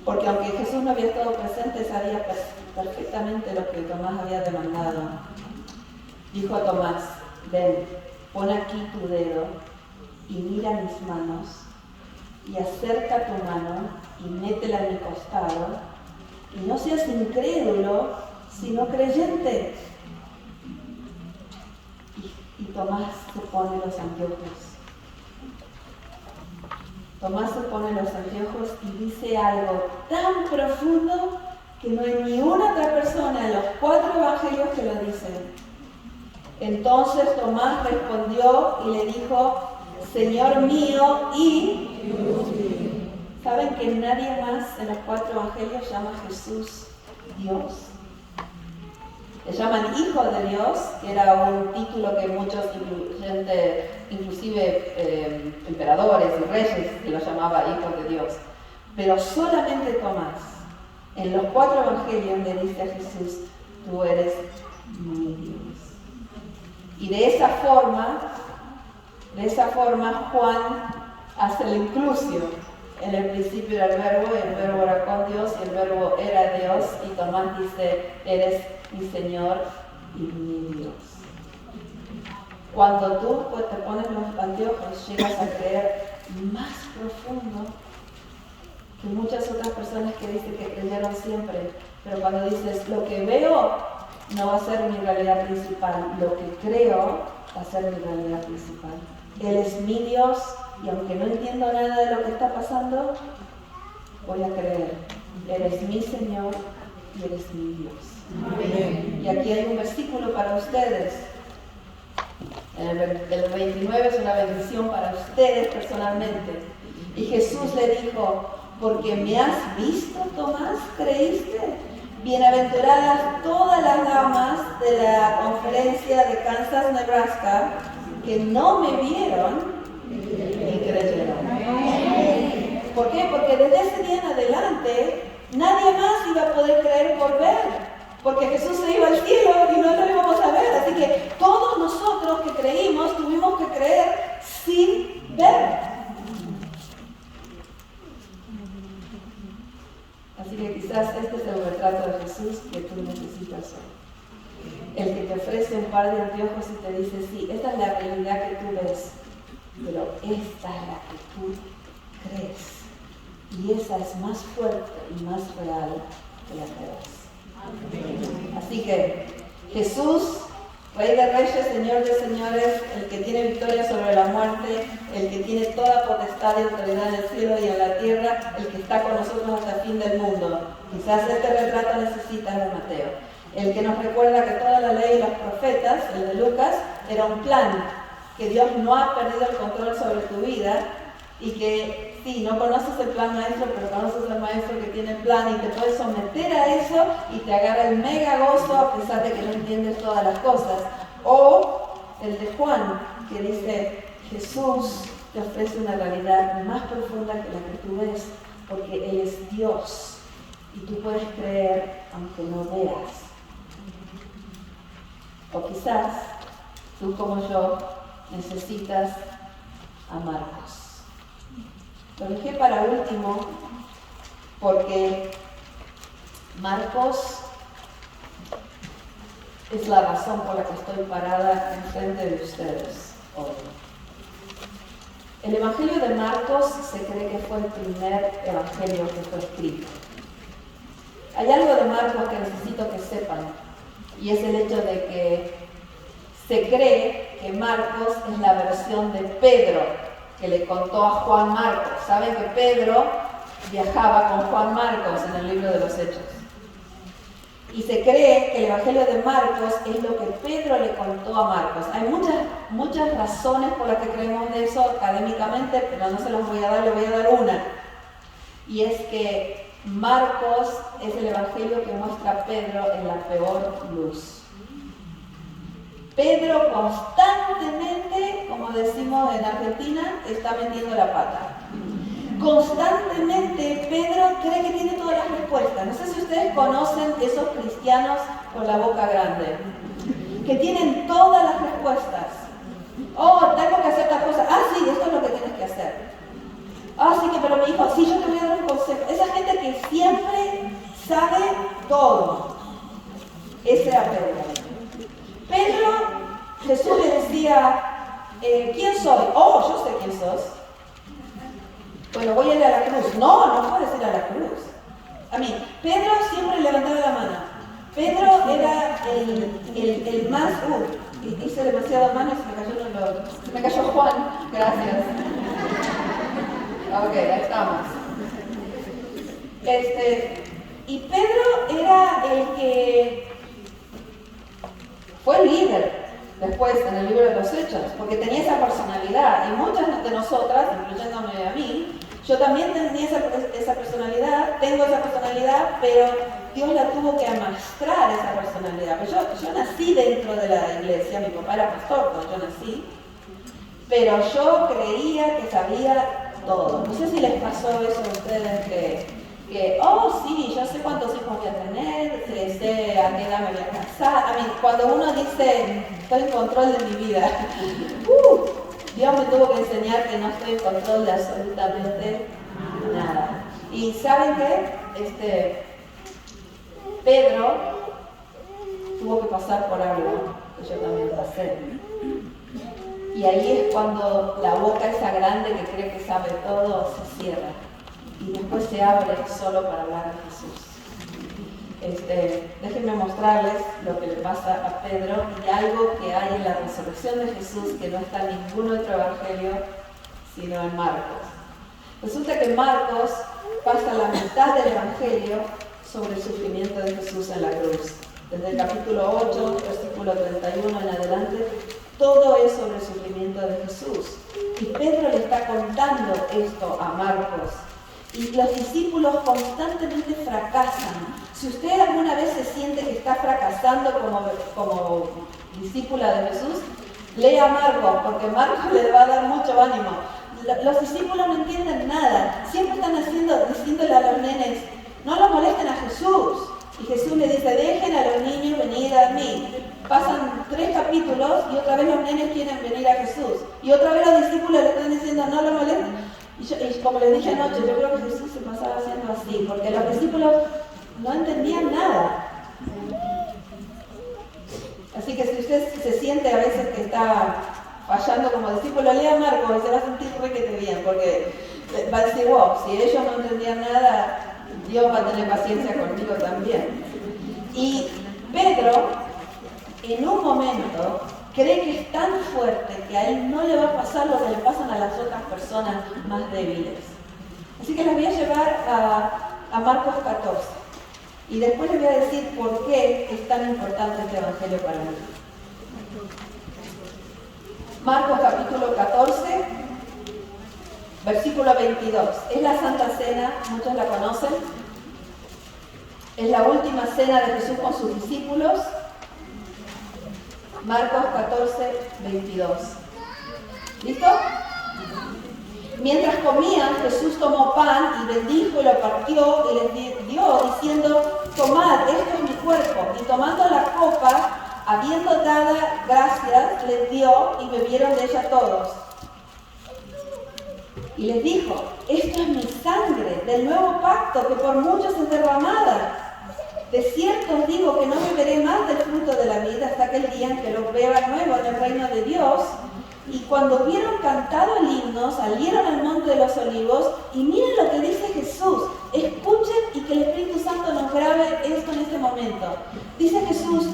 Porque aunque Jesús no había estado presente, sabía perfectamente lo que Tomás había demandado. Dijo a Tomás, ven, pon aquí tu dedo y mira mis manos, y acerca tu mano y métela en mi costado, y no seas incrédulo, sino creyente. Y Tomás se pone los anteojos. Tomás se pone los anteojos y dice algo tan profundo que no hay ni una otra persona en los 4 evangelios que lo dicen. Entonces Tomás respondió y le dijo, Señor mío y Dios mío. ¿Saben que nadie más en los 4 evangelios llama a Jesús Dios? Le llaman Hijo de Dios, que era un título que muchos, inclusive emperadores y reyes, lo llamaba Hijo de Dios. Pero solamente Tomás, en los 4 evangelios le dice a Jesús, tú eres mi Dios. Y de esa forma Juan hace la inclusión. En el principio era el verbo era con Dios y el verbo era Dios, y Tomás dice, eres mi Señor y mi Dios. Cuando tú te pones los anteojos, llegas a creer más profundo que muchas otras personas que dicen que creyeron siempre, pero cuando dices, lo que veo no va a ser mi realidad principal, lo que creo va a ser mi realidad principal. Él es mi Dios y aunque no entiendo nada de lo que está pasando, voy a creer. Él es mi Señor y Él es mi Dios. Amén. Y aquí hay un versículo para ustedes. El 29 es una bendición para ustedes personalmente. Y Jesús le dijo: porque me has visto, Tomás, ¿creíste? Bienaventuradas todas las damas de la conferencia de Kansas, Nebraska, que no me vieron y creyeron. ¿Por qué? Porque desde ese día en adelante nadie más iba a poder creer por ver. Porque Jesús se iba al cielo y no lo íbamos a ver. Así que todos nosotros que creímos tuvimos que creer sin ver. Así que quizás este es el retrato de Jesús que tú necesitas hoy. El que te ofrece un par de anteojos y te dice: sí, esta es la realidad que tú ves, pero esta es la que tú crees. Y esa es más fuerte y más real que la que ves. Así que Jesús, Rey de Reyes, Señor de Señores, el que tiene victoria sobre la muerte, el que tiene toda potestad y autoridad en el cielo y en la tierra, el que está con nosotros hasta el fin del mundo. Quizás este retrato necesitas de Mateo. El que nos recuerda que toda la ley y los profetas, el de Lucas, era un plan, que Dios no ha perdido el control sobre tu vida y que sí, no conoces el plan maestro, pero conoces al maestro que tiene el plan y te puedes someter a eso y te agarra el mega gozo a pesar de que no entiendes todas las cosas. O el de Juan, que dice: Jesús te ofrece una realidad más profunda que la que tú ves, porque Él es Dios y tú puedes creer aunque no veas. O quizás tú, como yo, necesitas a Marcos. Lo dejé para último porque Marcos es la razón por la que estoy parada enfrente de ustedes hoy. El Evangelio de Marcos se cree que fue el primer evangelio que fue escrito. Hay algo de Marcos que necesito que sepan, y es el hecho de que se cree que Marcos es la versión de Pedro, que le contó a Juan Marcos. Saben que Pedro viajaba con Juan Marcos en el libro de los Hechos. Y se cree que el Evangelio de Marcos es lo que Pedro le contó a Marcos. Hay muchas razones por las que creemos de eso académicamente, pero no se las voy a dar, le voy a dar una. Y es que Marcos es el Evangelio que muestra a Pedro en la peor luz. Pedro constantemente, como decimos en Argentina, está metiendo la pata. Constantemente Pedro cree que tiene todas las respuestas. No sé si ustedes conocen esos cristianos con la boca grande, que tienen todas las respuestas. Oh, tengo que hacer tal cosa. Ah, sí, esto es lo que tienes que hacer. Ah, sí, que pero mi hijo, sí, yo te voy a dar un consejo. Esa gente que siempre sabe todo. Ese era Pedro. Pedro, Jesús le decía: ¿quién soy? Oh, yo sé quién sos. Bueno, voy a ir a la cruz. No, no puedes ir a la cruz. A mí, Pedro siempre levantaba la mano. Pedro era el más... hice demasiadas manos y se me cayó Juan. Gracias. Ok, ahí estamos. Y Pedro era el que fue el líder después en el libro de los Hechos, porque tenía esa personalidad, y muchas de nosotras, incluyéndome a mí, yo también tenía esa personalidad, tengo esa personalidad, pero Dios la tuvo que amastrar esa personalidad. Pero yo nací dentro de la iglesia, mi papá era pastor cuando yo nací, pero yo creía que sabía todo. No sé si les pasó eso a ustedes que oh sí, yo sé cuántos hijos voy a tener, sé a qué edad me voy a casar. A mí, cuando uno dice, estoy en control de mi vida, Dios me tuvo que enseñar que no estoy en control de absolutamente nada. Y ¿saben qué? Pedro tuvo que pasar por algo que yo también pasé. Y ahí es cuando la boca esa grande que cree que sabe todo se cierra. Y después se abre solo para hablar de Jesús. Déjenme mostrarles lo que le pasa a Pedro y algo que hay en la resurrección de Jesús que no está en ningún otro evangelio, sino en Marcos. Resulta que Marcos pasa la mitad del evangelio sobre el sufrimiento de Jesús en la cruz. Desde el capítulo 8, versículo 31 en adelante, todo es sobre el sufrimiento de Jesús. Y Pedro le está contando esto a Marcos. Y los discípulos constantemente fracasan. Si usted alguna vez se siente que está fracasando como discípula de Jesús, lea a Marcos, porque Marcos le va a dar mucho ánimo. Los discípulos no entienden nada. Siempre están diciéndole a los nenes, no los molesten a Jesús. Y Jesús le dice, dejen a los niños venir a mí. Pasan 3 capítulos y otra vez los nenes quieren venir a Jesús. Y otra vez los discípulos le están diciendo, no los molesten. Y como les dije anoche, yo creo que Jesús se pasaba haciendo así, porque los discípulos no entendían nada. Así que si usted se siente a veces que está fallando como discípulo, lea a Marcos y se va a sentir requete bien, porque va a decir, wow, si ellos no entendían nada, Dios va a tener paciencia conmigo también. Y Pedro, en un momento, cree que es tan fuerte que a él no le va a pasar lo que le pasan a las otras personas más débiles. Así que les voy a llevar a Marcos 14. Y después les voy a decir por qué es tan importante este evangelio para mí. Marcos capítulo 14, versículo 22. Es la Santa Cena, muchos la conocen. Es la última cena de Jesús con sus discípulos. Marcos 14, 22. ¿Listo? Mientras comían, Jesús tomó pan y bendijo y lo partió y les dio, diciendo, tomad, esto es mi cuerpo. Y tomando la copa, habiendo dado gracias, les dio y bebieron de ella todos. Y les dijo, esto es mi sangre del nuevo pacto que por muchos es derramada. De cierto os digo que no beberé más del fruto de la vida hasta aquel día en que lo beba nuevo en el reino de Dios. Y cuando hubieron cantado el himno, salieron al monte de los olivos y miren lo que dice Jesús. Escuchen y que el Espíritu Santo nos grabe esto en este momento. Dice Jesús,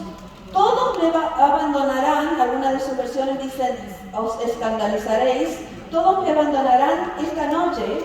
todos me abandonarán, algunas de sus versiones dicen, os escandalizaréis, todos me abandonarán esta noche.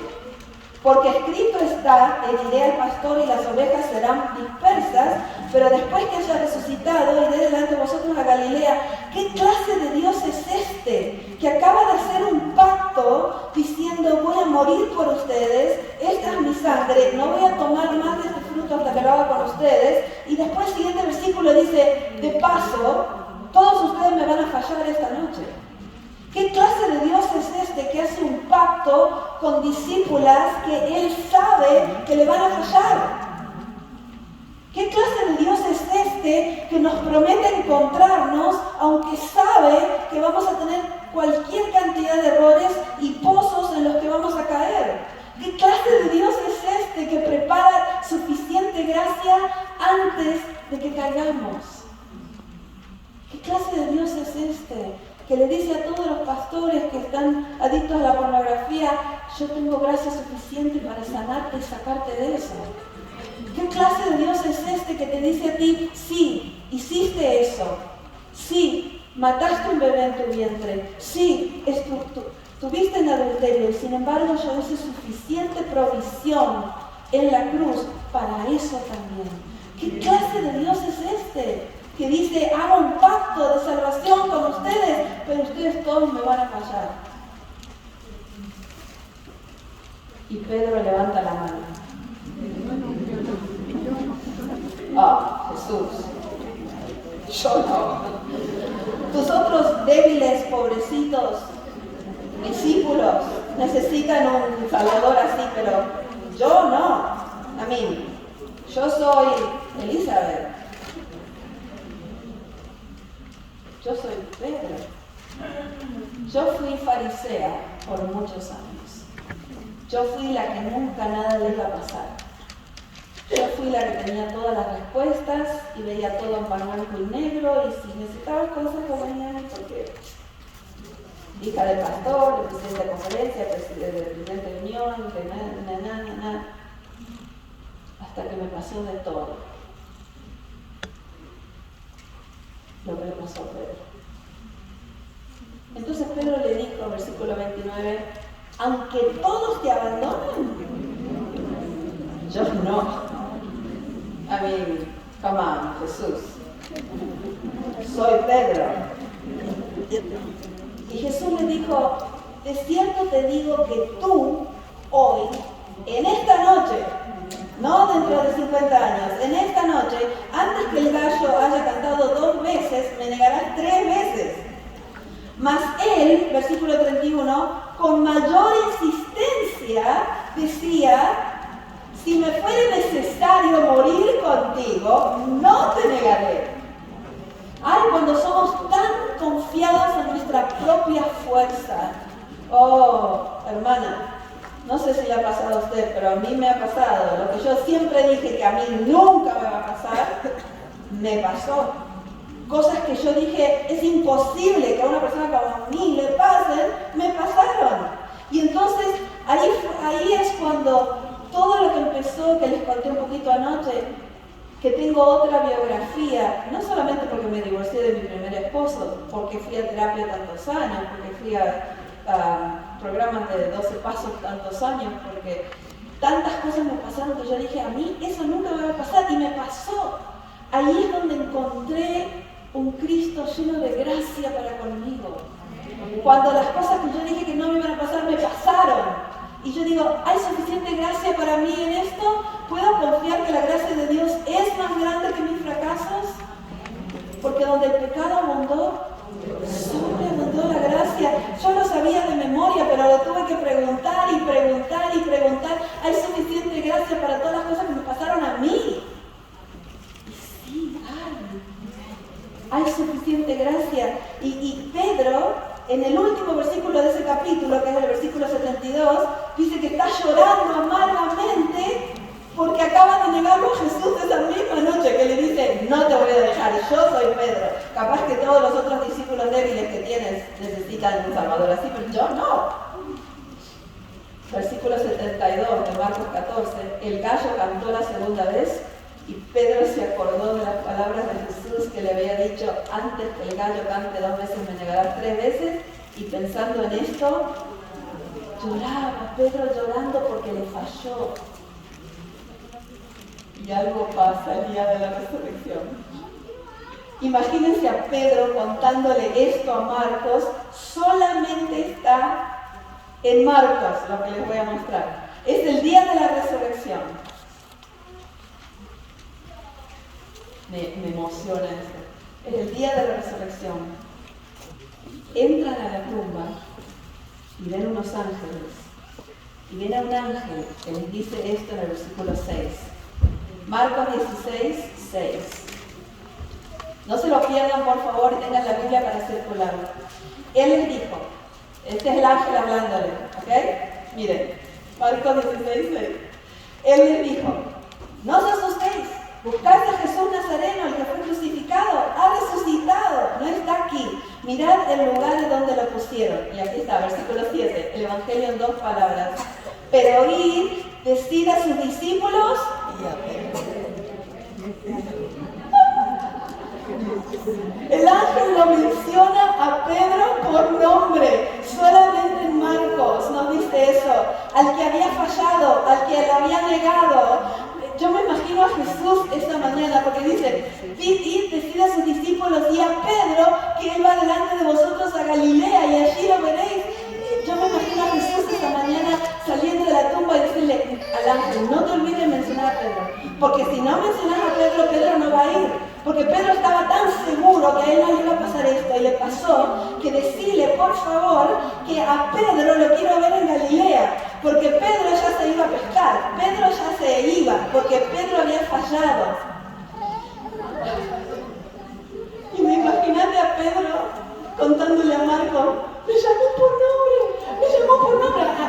Porque escrito está, heriré al pastor y las ovejas serán dispersas, pero después que haya resucitado, iré delante de vosotros a Galilea. ¿Qué clase de Dios es este? Que acaba de hacer un pacto diciendo, voy a morir por ustedes, esta es mi sangre, no voy a tomar más de este fruto hasta que lo haga con ustedes. Y después el siguiente versículo dice, de paso, todos ustedes me van a fallar esta noche. ¿Qué clase de Dios es este que hace un pacto con discípulas que Él sabe que le van a fallar? ¿Qué clase de Dios es este que nos promete encontrarnos aunque sabe que vamos a tener cualquier cantidad de errores y pozos en los que vamos a caer? ¿Qué clase de Dios es este que prepara suficiente gracia antes de que caigamos? ¿Qué clase de Dios es este que le dice a todos los pastores que están adictos a la pornografía, yo tengo gracia suficiente para sanarte y sacarte de eso? ¿Qué clase de Dios es este que te dice a ti, sí, hiciste eso, sí, mataste un bebé en tu vientre, sí, estuviste en adulterio y sin embargo yo hice suficiente provisión en la cruz para eso también? ¿Qué clase de Dios es este que dice, hago un pacto de salvación con ustedes, pero ustedes todos me van a fallar? Y Pedro levanta la mano. Jesús, yo no. Tus otros débiles, pobrecitos discípulos necesitan un salvador así, pero yo no. A mí, yo soy Elizabeth. Yo soy Pedro. Yo fui farisea por muchos años. Yo fui la que nunca nada le iba a pasar. Yo fui la que tenía todas las respuestas y veía todo en blanco y negro, y si necesitaba cosas lo venían porque hija del pastor, de presidente de conferencia, de presidente de unión, de nada. Hasta que me pasó de todo. lo que le pasó a Pedro. Entonces Pedro le dijo, versículo 29, aunque todos te abandonen, yo no. Come on, Jesús. Soy Pedro. Y Jesús le dijo, de cierto te digo que tú, hoy, en esta noche, no dentro de 50 años, en esta noche, antes que el gallo haya cantado 2 veces, me negarás 3 veces. Mas él, versículo 31, con mayor insistencia decía, si me fuere necesario morir contigo, no te negaré. Ay, cuando somos tan confiados en nuestra propia fuerza. Oh, hermana, no sé si le ha pasado a usted, pero a mí me ha pasado. Lo que yo siempre dije que a mí nunca me va a pasar, me pasó. Cosas que yo dije, es imposible que a una persona como a mí le pasen, me pasaron. Y entonces, ahí es cuando todo lo que empezó, que les conté un poquito anoche, que tengo otra biografía, no solamente porque me divorcié de mi primer esposo, porque fui a terapia tantos años, porque fui a programas de 12 pasos tantos años, porque tantas cosas me pasaron que yo dije, a mí eso nunca me va a pasar, y me pasó. Ahí es donde encontré un Cristo lleno de gracia para conmigo. Cuando las cosas que yo dije que no me iban a pasar, me pasaron. Y yo digo, ¿hay suficiente gracia para mí en esto? ¿Puedo confiar que la gracia de Dios es más grande que mis fracasos? Porque donde el pecado abundó, sobreabundó la gracia. Yo lo sabía de memoria, pero lo tuve que preguntar y preguntar y preguntar. ¿Hay suficiente gracia para todas las cosas que me pasaron a mí? Y sí, hay suficiente gracia. Y Pedro, en el último versículo de ese capítulo, que es el versículo 72, dice que está llorando amargamente porque acaba de negarlo a Jesús esa misma noche, que le dice, no te voy a dejar, yo soy Pedro. Capaz que todos los otros discípulos débiles que tienes necesitan un Salvador así, pero yo no. Versículo 72 de Marcos 14, el gallo cantó la segunda vez y Pedro se acordó de las palabras de Jesús que le había dicho, antes que el gallo cante 2 veces me negarás 3 veces, y pensando en esto, lloraba, Pedro llorando porque le falló. Y algo pasa el día de la resurrección. Imagínense a Pedro contándole esto a Marcos, solamente está en Marcos lo que les voy a mostrar. Es el día de la resurrección. Me emociona eso. Es el día de la resurrección. Entran a la tumba y ven unos ángeles. Y viene un ángel que les dice esto en el versículo 6. Marcos 16, 6. No se lo pierdan, por favor, tengan la Biblia para circularla. Él les dijo, este es el ángel hablándole, ¿ok? Miren, Marcos 16, 6. Él les dijo, no os asustéis. Buscad a Jesús Nazareno, el que fue crucificado, ha resucitado, no está aquí. Mirad el lugar de donde lo pusieron. Y aquí está, versículo 7, el Evangelio en 2 palabras. Pero id, decid a sus discípulos y a Pedro. El ángel lo menciona a Pedro por nombre, solamente en Marcos nos dice eso, al que había fallado, al que lo había negado. Yo me imagino a Jesús esta mañana, porque dice, id, decid a sus discípulos y a Pedro que él va delante de vosotros a Galilea y allí lo veréis. Yo me imagino a Jesús esta mañana saliendo de la tumba y decirle al ángel, no te olvides mencionar a Pedro, porque si no mencionas a Pedro, Pedro no va a ir, porque Pedro estaba tan seguro que a él no le iba a pasar esto, y le pasó, que decirle por favor que a Pedro lo quiero ver en Galilea, porque Pedro ya se iba a pescar, Pedro ya se iba, porque Pedro había fallado. Y me imaginate a Pedro contándole a Marco, me llamó por nombre,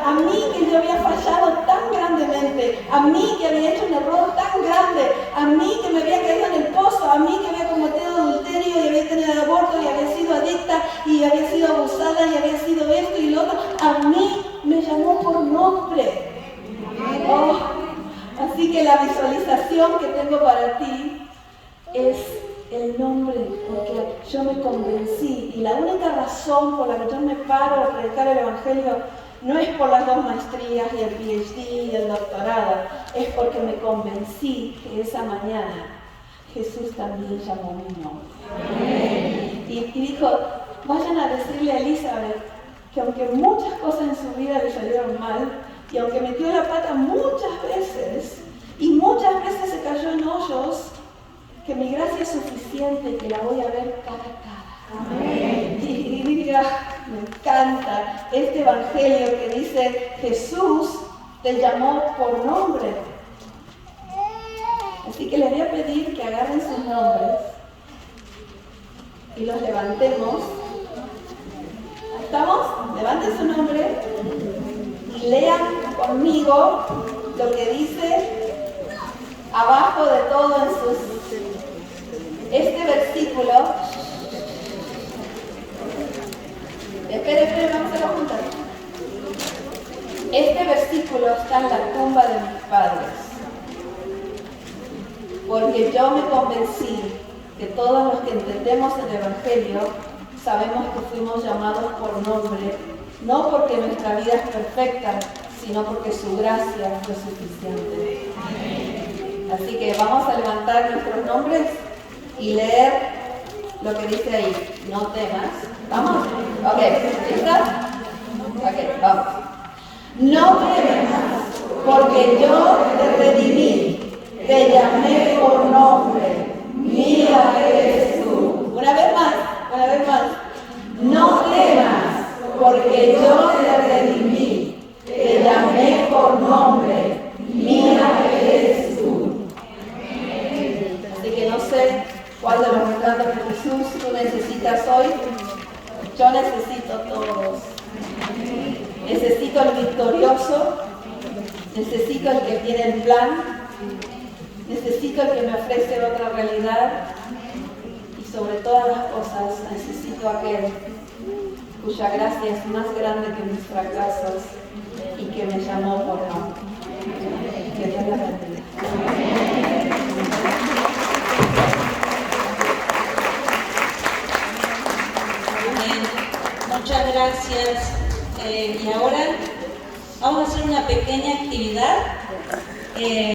a mí que yo había fallado tan grandemente, a mí que había hecho un error tan grande, a mí que me había caído en el pozo, a mí que había cometido adulterio y había tenido aborto y había sido adicta y había sido abusada y había sido esto y lo otro, a mí me llamó por nombre. Oh, así que la visualización que tengo para ti es el nombre, porque yo me convencí. Y la única razón por la que yo me paro a predicar el Evangelio no es por las 2 maestrías y el PhD y el doctorado, es porque me convencí que esa mañana Jesús también llamó mi nombre. Y dijo, vayan a decirle a Elizabeth que aunque muchas cosas en su vida le salieron mal, y aunque metió la pata muchas veces, y muchas veces se cayó en hoyos, que mi gracia es suficiente y que la voy a ver cara a cara. Amén. Y diga, me encanta este evangelio que dice, Jesús te llamó por nombre. Así que les voy a pedir que agarren sus nombres y los levantemos. ¿Estamos? Levanten su nombre y lean conmigo lo que dice abajo de todo en sus... Este versículo... Esperen, vamos a juntar. Este versículo está en la tumba de mis padres. Porque yo me convencí que todos los que entendemos el Evangelio sabemos que fuimos llamados por nombre, no porque nuestra vida es perfecta, sino porque su gracia es suficiente. Así que vamos a levantar nuestros nombres y leer lo que dice ahí. No temas. ¿Vamos? Ok, ¿listos? Ok, vamos. No temas, porque yo te redimí, te llamé por nombre, mía eres tú. Una vez más. No temas, porque yo te redimí, te llamé por nombre, mía eres tú. Así que no sé cuál de los retratos de Jesús tú necesitas hoy. Yo necesito todos. Necesito el victorioso, necesito el que tiene el plan, necesito el que me ofrece otra realidad y sobre todas las cosas necesito aquel cuya gracia es más grande que mis fracasos y que me llamó por nombre. Que Dios la bendiga. Muchas gracias. Y ahora vamos a hacer una pequeña actividad.